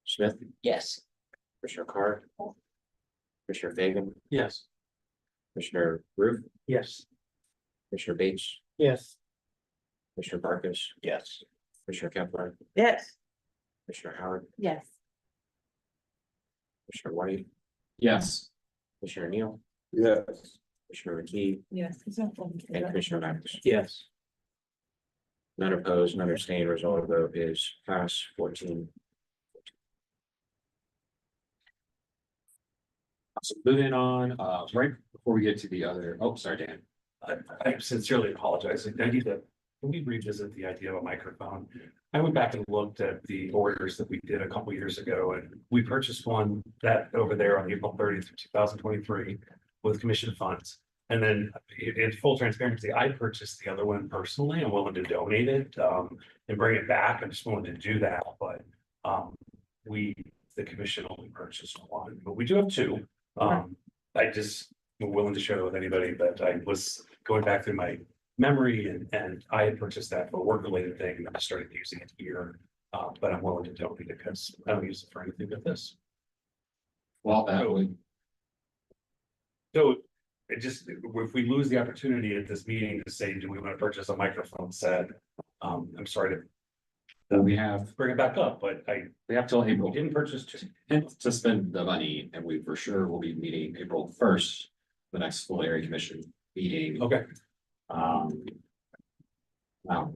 Smith, Yes. Commissioner Carr. Commissioner Fagan, Yes. Commissioner Roof, Yes. Commissioner Bates, Yes. Commissioner Barkus, Yes. Commissioner Kepler, Yes. Commissioner Howard, Yes. Commissioner White, Yes. Commissioner Neal, Yes. Commissioner McKee, Yes. and Commissioner Mathis. Yes. None opposed, none abstained. Result of the vote is pass 14. So moving on, right before we get to the other, oh, sorry, Dan. I sincerely apologize. I need to can we revisit the idea of a microphone? I went back and looked at the orders that we did a couple years ago, and we purchased one that over there on April 30th, 2023 with commission funds. And then in full transparency, I purchased the other one personally. I'm willing to donate it and bring it back. I just wanted to do that, but the commission only purchased one, but we do have two. I just am willing to share it with anybody, but I was going back through my memory and I had purchased that for a work related thing and I started using it here. But I'm willing to donate it because I don't use it for anything but this. Well, that would, So it just, if we lose the opportunity at this meeting to say, do we want to purchase a microphone set? I'm sorry to we have, bring it back up, but we have till we April didn't purchase two. to spend the money, and we for sure will be meeting April 1st, the next full area commission meeting. Okay. How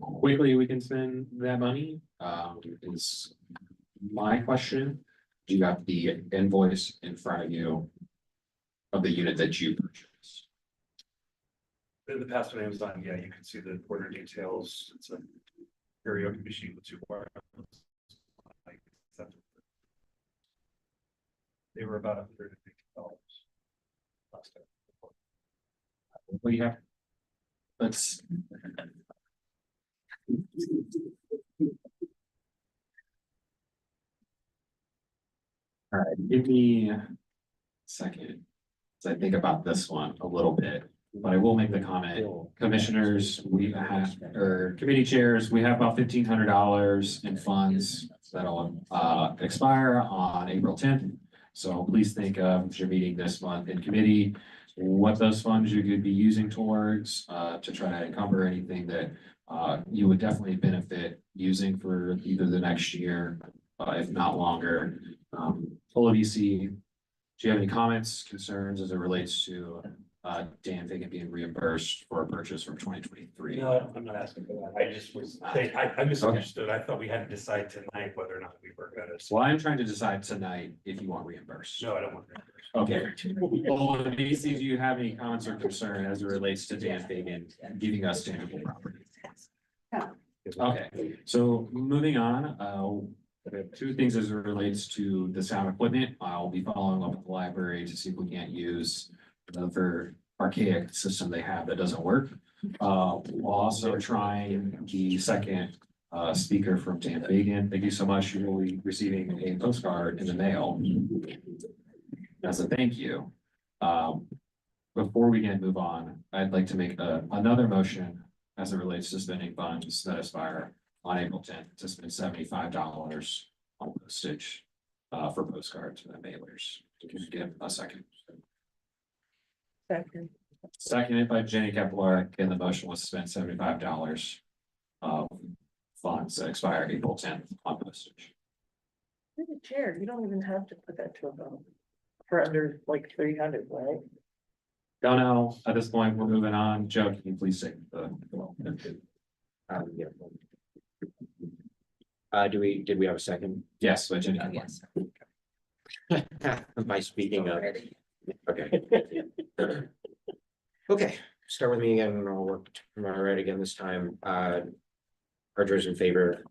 quickly we can spend that money, is my question. Do you have the invoice in front of you of the unit that you purchased? In the past on Amazon, yeah, you can see the order details. It's a karaoke machine with two wires. They were about $150 last time. What do you have? Let's. All right, give me a second. As I think about this one a little bit, but I will make the comment, commissioners, we have, or committee chairs, we have about $1,500 in funds that'll expire on April 10th. So please think of your meeting this month in committee, what those funds you could be using towards to try to encumber anything that you would definitely benefit using for either the next year, if not longer. ODC, do you have any comments, concerns as it relates to Dan Fagan being reimbursed for a purchase from 2023? No, I'm not asking for that. I just was, I misunderstood. I thought we had to decide tonight whether or not we were gonna. Well, I'm trying to decide tonight if you want reimbursed. No, I don't want reimbursed. Okay. Well, ODC, do you have any comments or concern as it relates to Dan Fagan giving us tangible property? Okay, so moving on, I have two things as it relates to the sound equipment. I'll be following up with the library to see if we can't use another archaic system they have that doesn't work. We're also trying the second speaker from Dan Fagan. Thank you so much. You will be receiving a postcard in the mail as a thank you. Before we can move on, I'd like to make another motion as it relates to spending funds that expire on April 10th to spend $75 on postage for postcards and mailers. Can you give a second? Second. Seconded by Jenny Kepler, and the motion was to spend $75 of funds that expire April 10th on postage. You're the chair, you don't even have to put that to a vote. For under like 300, right? Don't know, at this point, we're moving on. Joe, can you please take the did we have a second? yes, by Jenny. Yes. By speaking of, okay. Okay, start with me again, and I'll work to my right again this time. Archer's in favor,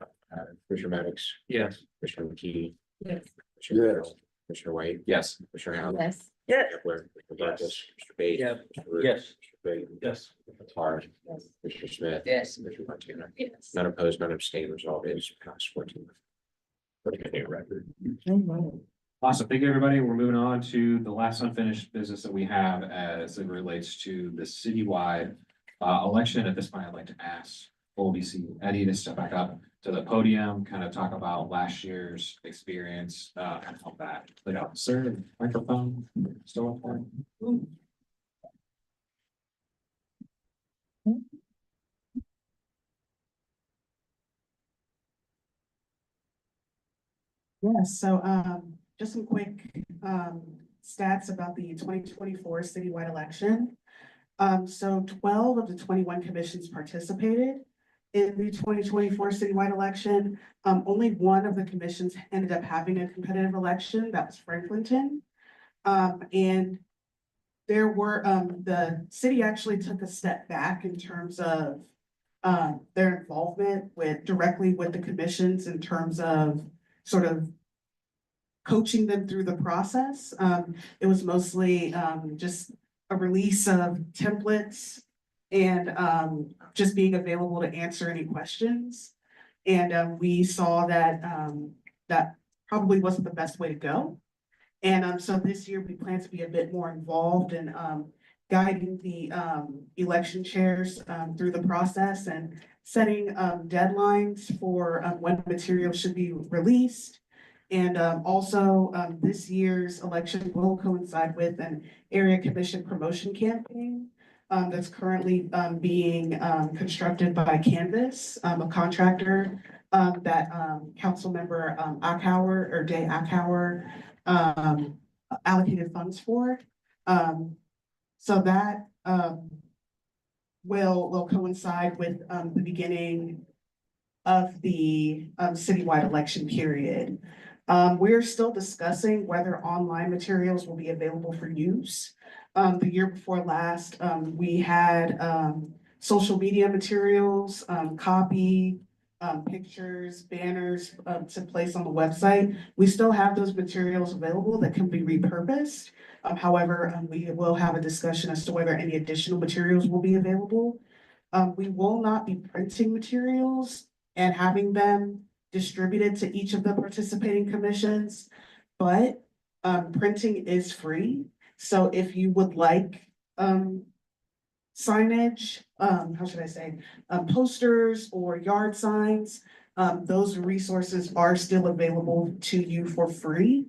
Commissioner Maddox, Yes. Commissioner McKee. Yes. Commissioner Yes. Carroll, Commissioner White, Yes. Commissioner Howard. Yes. Yeah. Kepler, Mr. Barkus, Mr. Bate. Yeah. Mr. Root, Yes. Mr. Fagan, Yes. Mr. Tar, Yes. Mr. Smith. Yes. Mr. Martina. Yes. None opposed, none abstained, resolved is passed 14. Putting a new record. Awesome. Thank you, everybody. We're moving on to the last unfinished business that we have as it relates to the citywide election. At this point, I'd like to ask OBC Eddie to step back up to the podium, kind of talk about last year's experience, and all that. Put out, sir, microphone, still up there? Yes, so just some quick stats about the 2024 citywide election. So 12 of the 21 commissions participated in the 2024 citywide election. Only one of the commissions ended up having a competitive election, that was Franklinton. And there were, the city actually took a step back in terms of their involvement directly with the commissions in terms of sort of coaching them through the process. It was mostly, just a release of templates and, just being available to answer any questions. And, we saw that, that probably wasn't the best way to go. And, so this year we plan to be a bit more involved in, guiding the, election chairs, through the process and setting, deadlines for, when material should be released. And also, this year's election will coincide with an area commission promotion campaign that's currently being constructed by Canvas, a contractor that Councilmember Acauer or Day Acauer allocated funds for. So that will coincide with the beginning of the citywide election period. We're still discussing whether online materials will be available for use. The year before last, we had social media materials, copy, pictures, banners to place on the website. We still have those materials available that can be repurposed. However, we will have a discussion as to whether any additional materials will be available. We will not be printing materials and having them distributed to each of the participating commissions, but printing is free. So if you would like signage, how should I say, posters or yard signs, those resources are still available to you for free.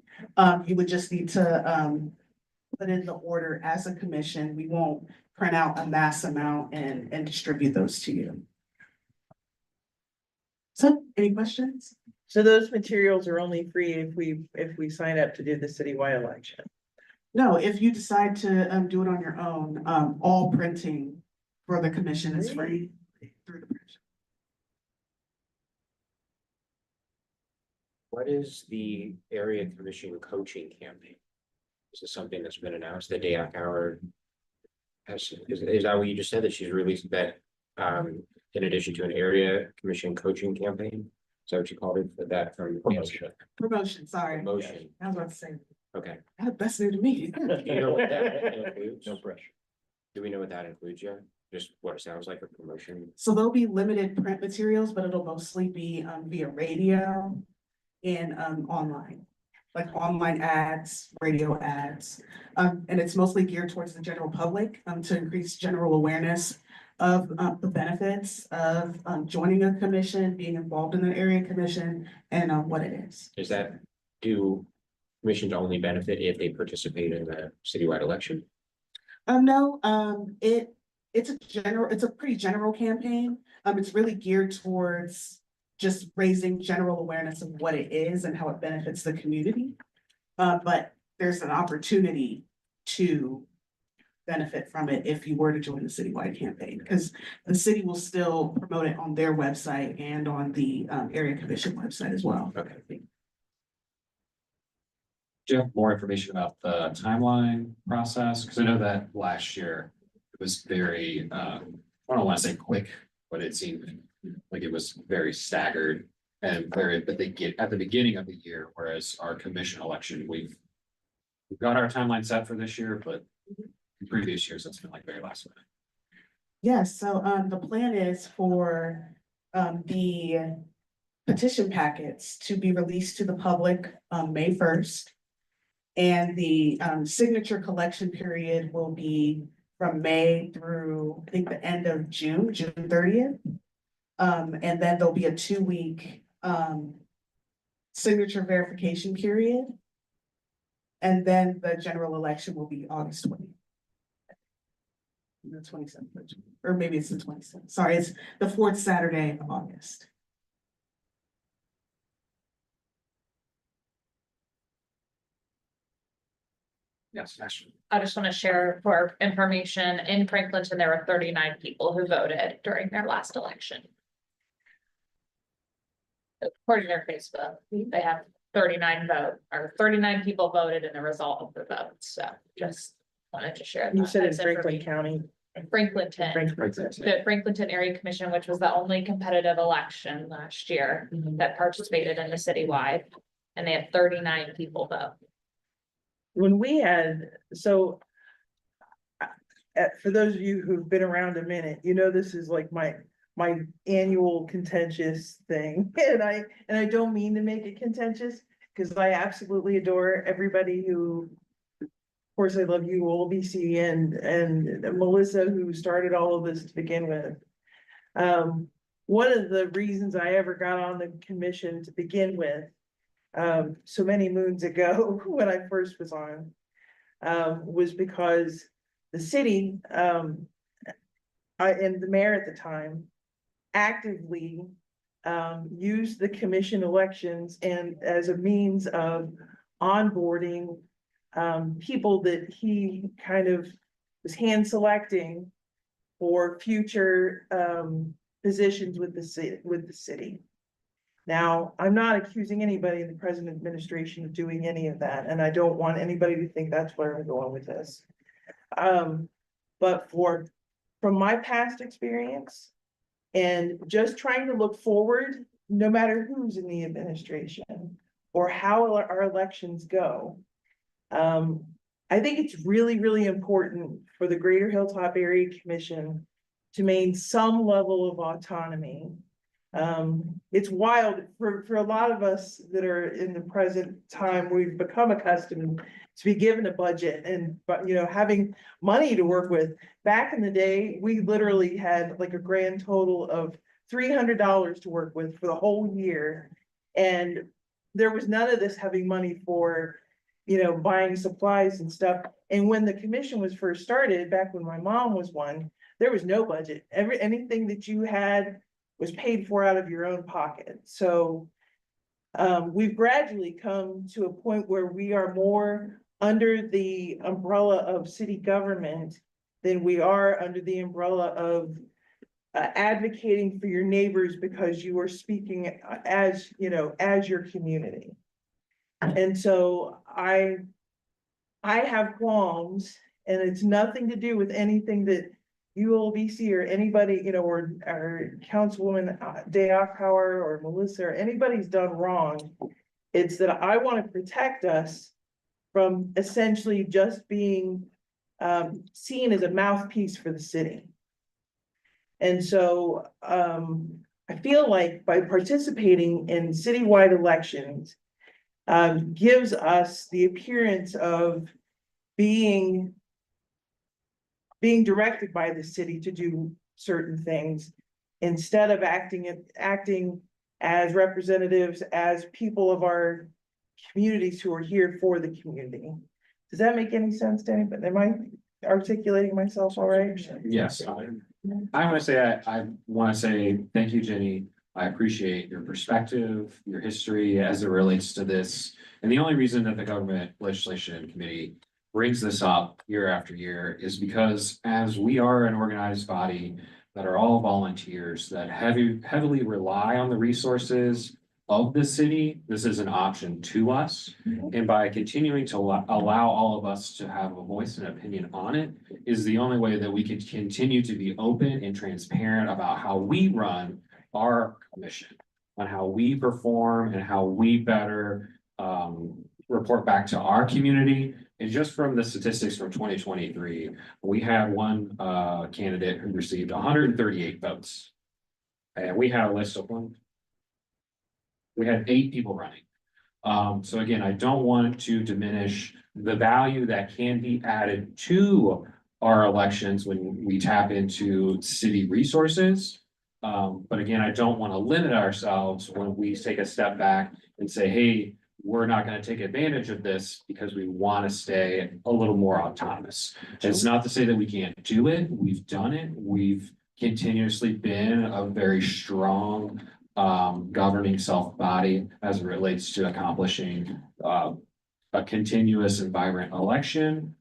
You would just need to put in the order as a commission. We won't print out a mass amount and distribute those to you. So, any questions? So those materials are only free if we sign up to do the citywide election. No, if you decide to do it on your own, all printing for the commission is free through the commission. What is the area commission coaching campaign? Is this something that's been announced, the day hour? Is that what you just said, that she's released that, in addition to an area commission coaching campaign? Is that what you called it for that from? Promotion, sorry. Promotion. I was about to say, Okay. that's new to me. Do you know what that includes? No pressure. Do we know what that includes yet? Just what it sounds like a promotion? So there'll be limited print materials, but it'll mostly be via radio and online. Like online ads, radio ads. And it's mostly geared towards the general public to increase general awareness of the benefits of joining a commission, being involved in the area commission, and what it is. Is that, do commissions only benefit if they participate in the citywide election? No, it's a pretty general campaign. It's really geared towards just raising general awareness of what it is and how it benefits the community. But there's an opportunity to benefit from it if you were to join the citywide campaign, because the city will still promote it on their website and on the area commission website as well. Okay. Do you have more information about the timeline process? Because I know that last year it was very, I don't want to say quick, but it seemed like it was very staggered and very, but they get at the beginning of the year, whereas our commission election, we've got our timeline set for this year, but in previous years, it's been like very last minute. Yes, so the plan is for the petition packets to be released to the public May 1st. And the signature collection period will be from May through, I think, the end of June 30th. And then there'll be a 2-week signature verification period. And then the general election will be August 20th. The 27th, or maybe it's the 27th. Sorry, it's the 4th Saturday of August. Yes, actually. I just want to share for information, in Franklinton, there were 39 people who voted during their last election. According to their Facebook, they have 39 people voted in the result of the vote, so just wanted to share. You that said in as Franklin information. County. Franklinton, Franklinton. the Franklinton Area Commission, which was the only competitive election last year that participated in the citywide. And they had 39 people vote. When we had, so. For those of you who've been around a minute, you know, this is like my annual contentious thing. And I don't mean to make it contentious, because I absolutely adore everybody who. Of course, I love you, OLBC, and Melissa, who started all of this to begin with. One of the reasons I ever got on the commission to begin with, so many moons ago, when I first was on, was because the city, and the mayor at the time, actively used the commission elections and as a means of onboarding people that he kind of was hand selecting for future positions with the city. Now, I'm not accusing anybody in the present administration of doing any of that, and I don't want anybody to think that's where I'm going with this. But from my past experience and just trying to look forward, no matter who's in the administration or how our elections go, I think it's really, really important for the Greater Hilltop Area Commission to maintain some level of autonomy. It's wild for a lot of us that are in the present time, we've become accustomed to be given a budget and, but you know, having money to work with. Back in the day, we literally had like a grand total of $300 to work with for the whole year. And there was none of this having money for, you know, buying supplies and stuff. And when the commission was first started, back when my mom was one, there was no budget. Anything that you had was paid for out of your own pocket. So we've gradually come to a point where we are more under the umbrella of city government than we are under the umbrella of advocating for your neighbors because you are speaking as, you know, as your community. And so I have qualms, and it's nothing to do with anything that ULBC or anybody, you know, or Councilwoman Dayakauer or Melissa or anybody's done wrong. It's that I want to protect us from essentially just being seen as a mouthpiece for the city. And so I feel like by participating in citywide elections gives us the appearance of being directed by the city to do certain things instead of acting as representatives, as people of our communities who are here for the community. Does that make any sense to anybody? Am I articulating myself all right? Yes, I want to say, I want to say thank you, Jenny. I appreciate your perspective, your history as it relates to this. And the only reason that the Government Legislation Committee brings this up year after year is because as we are an organized body that are all volunteers that heavily rely on the resources of the city, this is an option to us. And by continuing to allow all of us to have a voice and opinion on it is the only way that we can continue to be open and transparent about how we run our commission, on how we perform and how we better report back to our community. And just from the statistics from 2023, we had one candidate who received 138 votes. And we had a list of one. We had 8 people running. So again, I don't want to diminish the value that can be added to our elections when we tap into city resources. But again, I don't want to limit ourselves when we take a step back and say, hey, we're not going to take advantage of this because we want to stay a little more autonomous. It's not to say that we can't do it. We've done it. We've continuously been a very strong governing self body as it relates to accomplishing a continuous and vibrant election.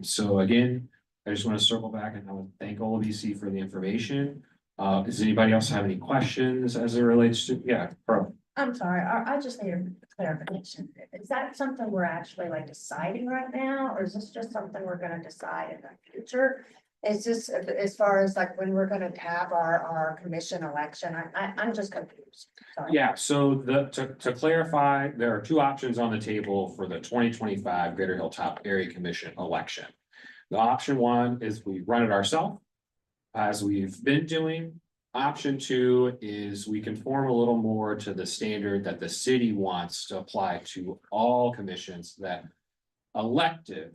So again, I just want to circle back and I want to thank OLBC for the information. Does anybody else have any questions as it relates to, yeah, Pearl? I'm sorry, I just need a clarification. Is that something we're actually like deciding right now, or is this just something we're gonna decide in the future? It's just as far as like when we're gonna have our commission election, I'm just confused. Sorry. Yeah, so to clarify, there are two options on the table for the 2025 Greater Hilltop Area Commission election. The option one is we run it ourselves, as we've been doing. Option two is we conform a little more to the standard that the city wants to apply to all commissions that elective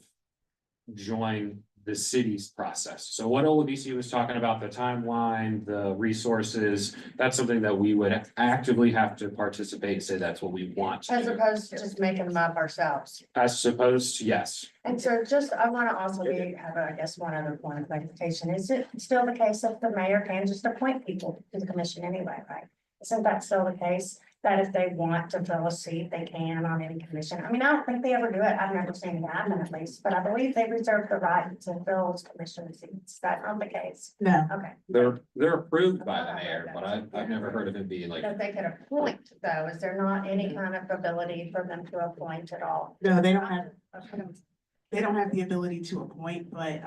join the city's process. So what OLBC was talking about, the timeline, the resources, that's something that we would actively have to participate and say that's what we want to As do. opposed to just making them up ourselves. As opposed to, yes, And so just, I wanna also have, I guess, one other point of clarification. Is it still the case that the mayor can just appoint people to the commission anyway, right? Isn't that still the case? That if they want to fill a seat, they can on any commission? I mean, I don't think they ever do it. I've never seen it happen at least, but I believe they reserve the right to fill those commission seats. Is that not the case? No. Okay. they're approved by the mayor, but I've never heard of it being like. That they can appoint though, is there not any kind of ability for them to appoint at all? No, they don't have the ability to appoint, but,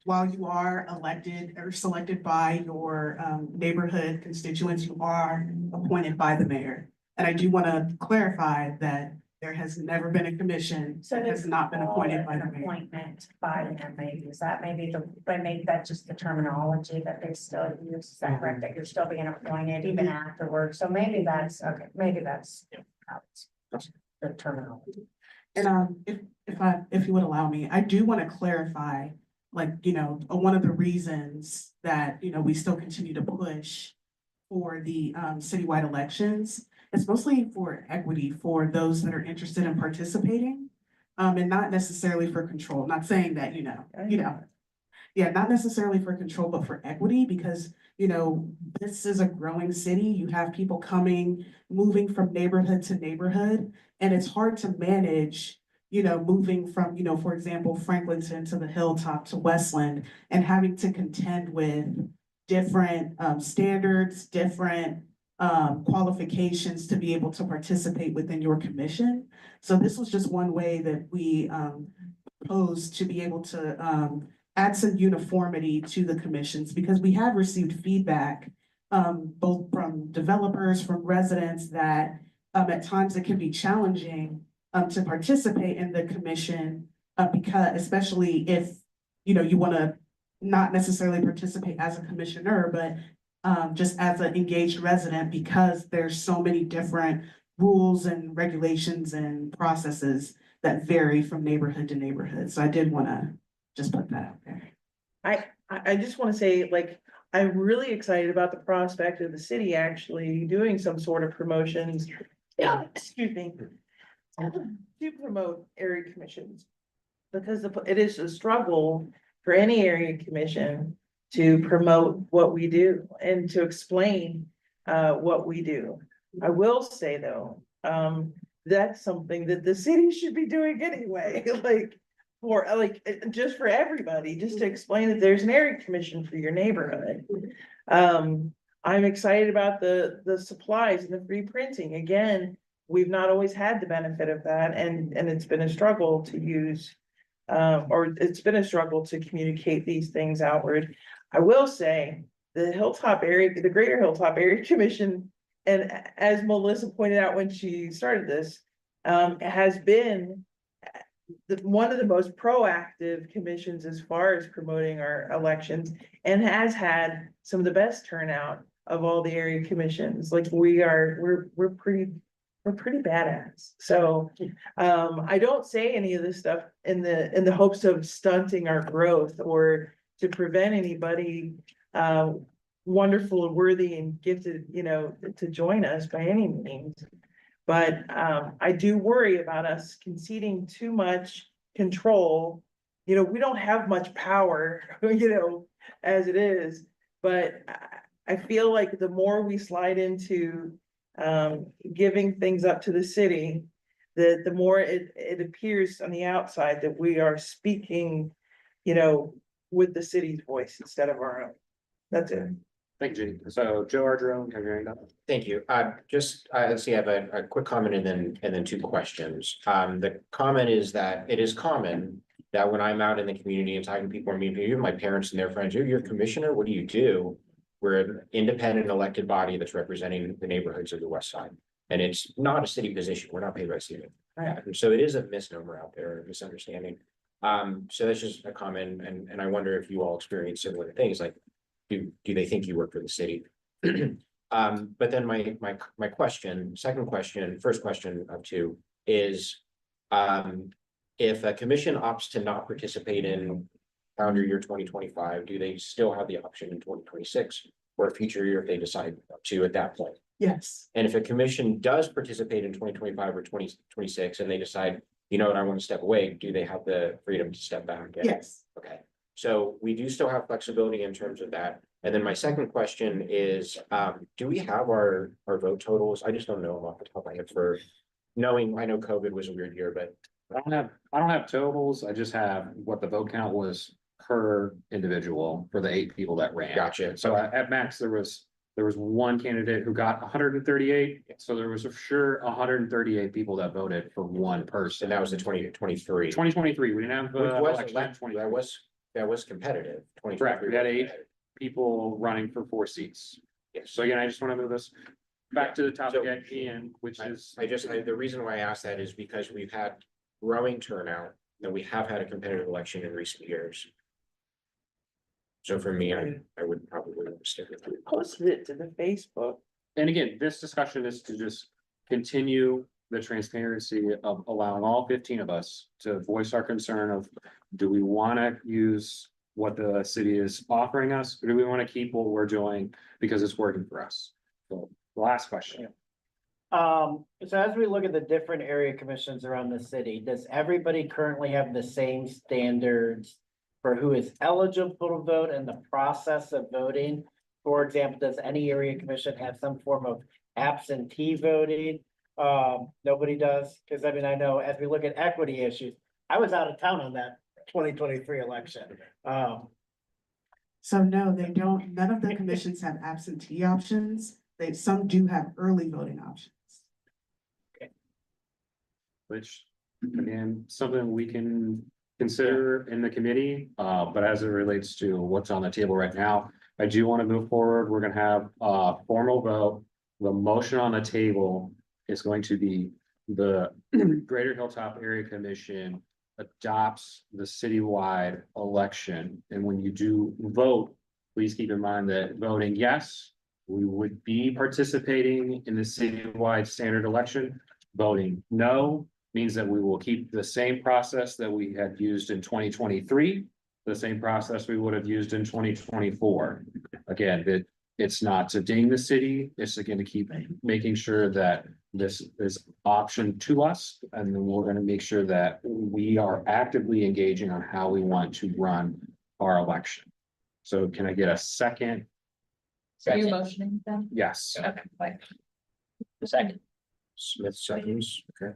while you are elected or selected by your, neighborhood constituents, you are appointed by the mayor. And I do want to clarify that there has never been a commission that has not been appointed by the mayor. Appointment by them, maybe, is that maybe but maybe that's just the terminology that they still use, is that correct, that you're still being appointed even afterwards, so maybe that's, okay, maybe that's how it's the terminology. And, if you would allow me, I do want to clarify, like, one of the reasons that, we still continue to push for the, citywide elections. It's mostly for equity for those that are interested in participating, and not necessarily for control. Not saying that, yeah, not necessarily for control, but for equity, because, this is a growing city. You have people moving from neighborhood to neighborhood, and it's hard to manage, moving from, for example, Franklinton to the Hilltop to Westland, and having to contend with different, standards, different, qualifications to be able to participate within your commission. So this was just one way that we proposed to be able to add some uniformity to the commissions, because we have received feedback both from developers, from residents, that at times it can be challenging to participate in the commission, because especially if you want to not necessarily participate as a commissioner, but just as an engaged resident, because there's so many different rules and regulations and processes that vary from neighborhood to neighborhood. So I did want to just put that out there. I just want to say, like, I'm really excited about the prospect of the city actually doing some sort of promotions. Yeah, excuse me. To promote area commissions. Because it is a struggle for any area commission to promote what we do and to explain what we do. I will say though, that's something that the city should be doing anyway, just for everybody, just to explain that there's an area commission for your neighborhood. I'm excited about the supplies and the free printing. Again, we've not always had the benefit of that, and it's been a struggle to use, or it's been a struggle to communicate these things outward. I will say the Greater Hilltop Area Commission, and as Melissa pointed out when she started this, has been one of the most proactive commissions as far as promoting our elections, and has had some of the best turnout of all the area commissions. Like we're pretty badass. So I don't say any of this stuff in the hopes of stunting our growth or to prevent anybody wonderful and worthy and gifted, to join us by any means. But I do worry about us conceding too much control. We don't have much power, as it is, but I feel like the more we slide into giving things up to the city, the more it appears on the outside that we are speaking, with the city's voice instead of our own. That's it. Thank you, Judy. So Joe Ardrone, have your hand up? Thank you. Let's see, I have a quick comment and then two questions. The comment is that it is common that when I'm out in the community and talking to people, I mean, even my parents and their friends, you're a commissioner, what do you do? We're an independent elected body that's representing the neighborhoods of the west side. And it's not a city position. We're not paid by the city. And so it is a misnomer out there, a misunderstanding. So that's just a comment, and I wonder if you all experience similar things, like, do they think you work for the city? But then my question, first question of two is, if a commission opts to not participate in calendar year 2025, do they still have the option in 2026 or a future year if they decide to at that point? Yes, And if a commission does participate in 2025 or 2026 and they decide, you know what, I want to step away, do they have the freedom to step back? yes. Okay, so we do still have flexibility in terms of that. And then my second question is, do we have our vote totals? I just don't know them off the top of my head for knowing, I know COVID was a weird year, but I don't have totals. I just have what the vote count was per individual for the 8 people that ran. gotcha. So at max, there was one candidate who got 138. So there was for sure 138 people that voted for one person. And that was the 2023. 2023, we didn't have. Which was, election in 2023. that was competitive. Correct, we had 8 competitive. people running for 4 seats. Yes. So again, I just want to move this back to the topic So- at hand, which is. The reason why I asked that is because we've had growing turnout and we have had a competitive election in recent years. So for me, I would probably stick with it. Posted it to the Facebook. And again, this discussion is to just continue the transparency of allowing all 15 of us to voice our concern of, do we want to use what the city is offering us, or do we want to keep what we're doing because it's working for us? So, last question. So as we look at the different area commissions around the city, does everybody currently have the same standards for who is eligible to vote and the process of voting? For example, does any area commission have some form of absentee voting? Nobody does, because I mean, I know as we look at equity issues, I was out of town on that 2023 election. So no, they don't, none of the commissions have absentee options. Some do have early voting options. Which, again, something we can consider in the committee, but as it relates to what's on the table right now, I do want to move forward. We're gonna have a formal vote. The motion on the table is going to be the Greater Hilltop Area Commission adopts the citywide election. And when you do vote, please keep in mind that voting yes, we would be participating in the citywide standard election. Voting no means that we will keep the same process that we had used in 2023, the same process we would have used in 2024. Again, that it's not to ding the city, it's again to keep making sure that this is option to us, and then we're gonna make sure that we are actively engaging on how we want to run our election. So can I get a second? So you're motioning them? Yes. Okay, fine. Second. Smith seconds, okay.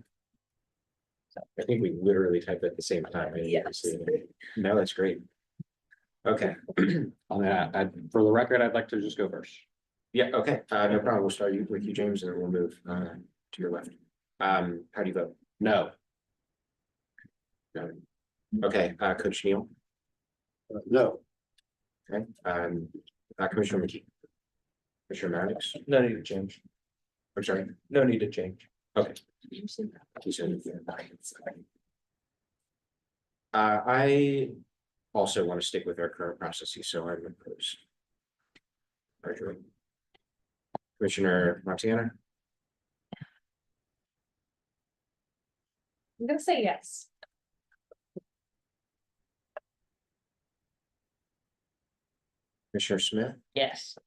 I think we literally typed at the same time. Yes. No, that's great. Okay, On that, for the record, I'd like to just go first. yeah, okay, no problem. We'll start with you, James, and then we'll move to your left. How do you vote? No. Got it. Okay, Coach Neal, No, okay, Commissioner McKee. Commissioner Maddox, No need to change. I'm sorry. No need to change. Okay. You said it, yeah. Okay, sorry. I also want to stick with our current processes, so I'm opposed. Marjorie. Commissioner Montana, I'm gonna say yes. Commissioner Smith, Yes.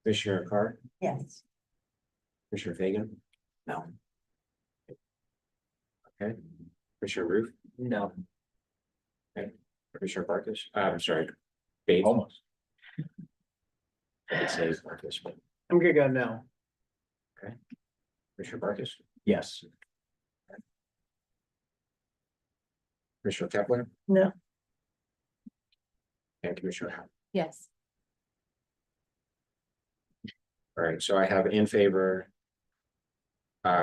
Commissioner Carr, Yes. Commissioner Fagan. No. Okay, Commissioner Roof, No. Commissioner Barkus, I'm sorry. Bates. Almost. It says Barkus, but I'm gonna go no. Commissioner Barkus, Yes. Commissioner Kepler. No. And Commissioner Howard. Yes. All right, so I have in favor.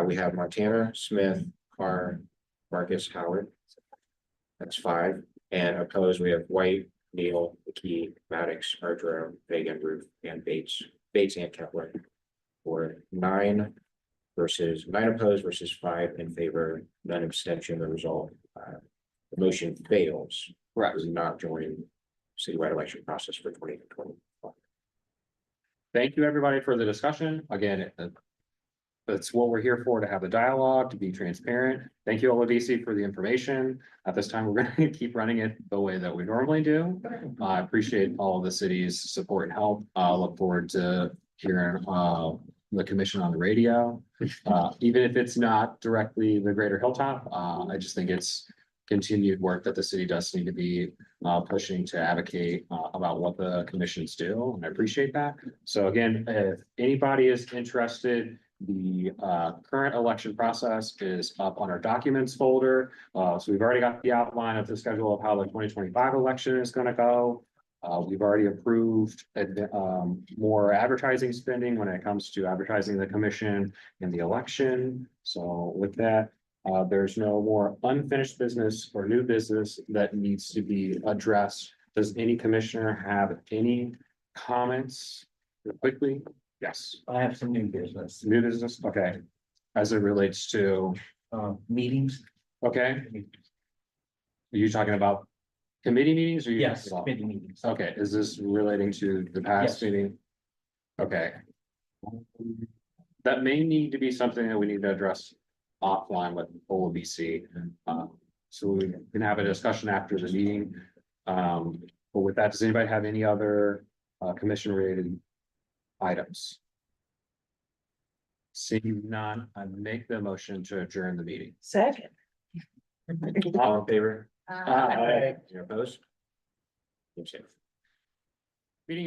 We have Montana, Smith, Carr, Marcus Howard. That's 5. And opposed, we have White, Neal, McKee, Maddox, Ardro, Fagan, Ruth, and Bates and Kepler. For 9 versus 9 opposed versus 5 in favor, none abstention, the result. The motion fails. Correct. Does not join citywide election process for 2020. Thank you, everybody, for the discussion. Again, that's what we're here for, to have the dialogue, to be transparent. Thank you, OLDC, for the information. At this time, we're gonna keep running it the way that we normally do. I appreciate all of the city's support and help. I look forward to hearing the commission on the radio. Even if it's not directly the Greater Hilltop, I just think it's continued work that the city does need to be pushing to advocate about what the commissions do, and I appreciate that. So again, if anybody is interested, the current election process is up on our documents folder. So we've already got the outline of the schedule of how the 2025 election is going to go. We've already approved more advertising spending when it comes to advertising the commission in the election. So with that, there's no more unfinished business or new business that needs to be addressed. Does any commissioner have any comments quickly? Yes. I have some new business, New business, okay. As it relates to, meetings. okay. Are you talking about committee meetings or? Yes, committee meetings. Okay, is this relating to the past Yes. meeting? Okay. That may need to be something that we need to address offline with OLBC. So we can have a discussion after the meeting. But with that, does anybody have any other commission related items? Seeing none, I make the motion to adjourn the meeting. Second. All in favor? Aye. You're opposed? Meeting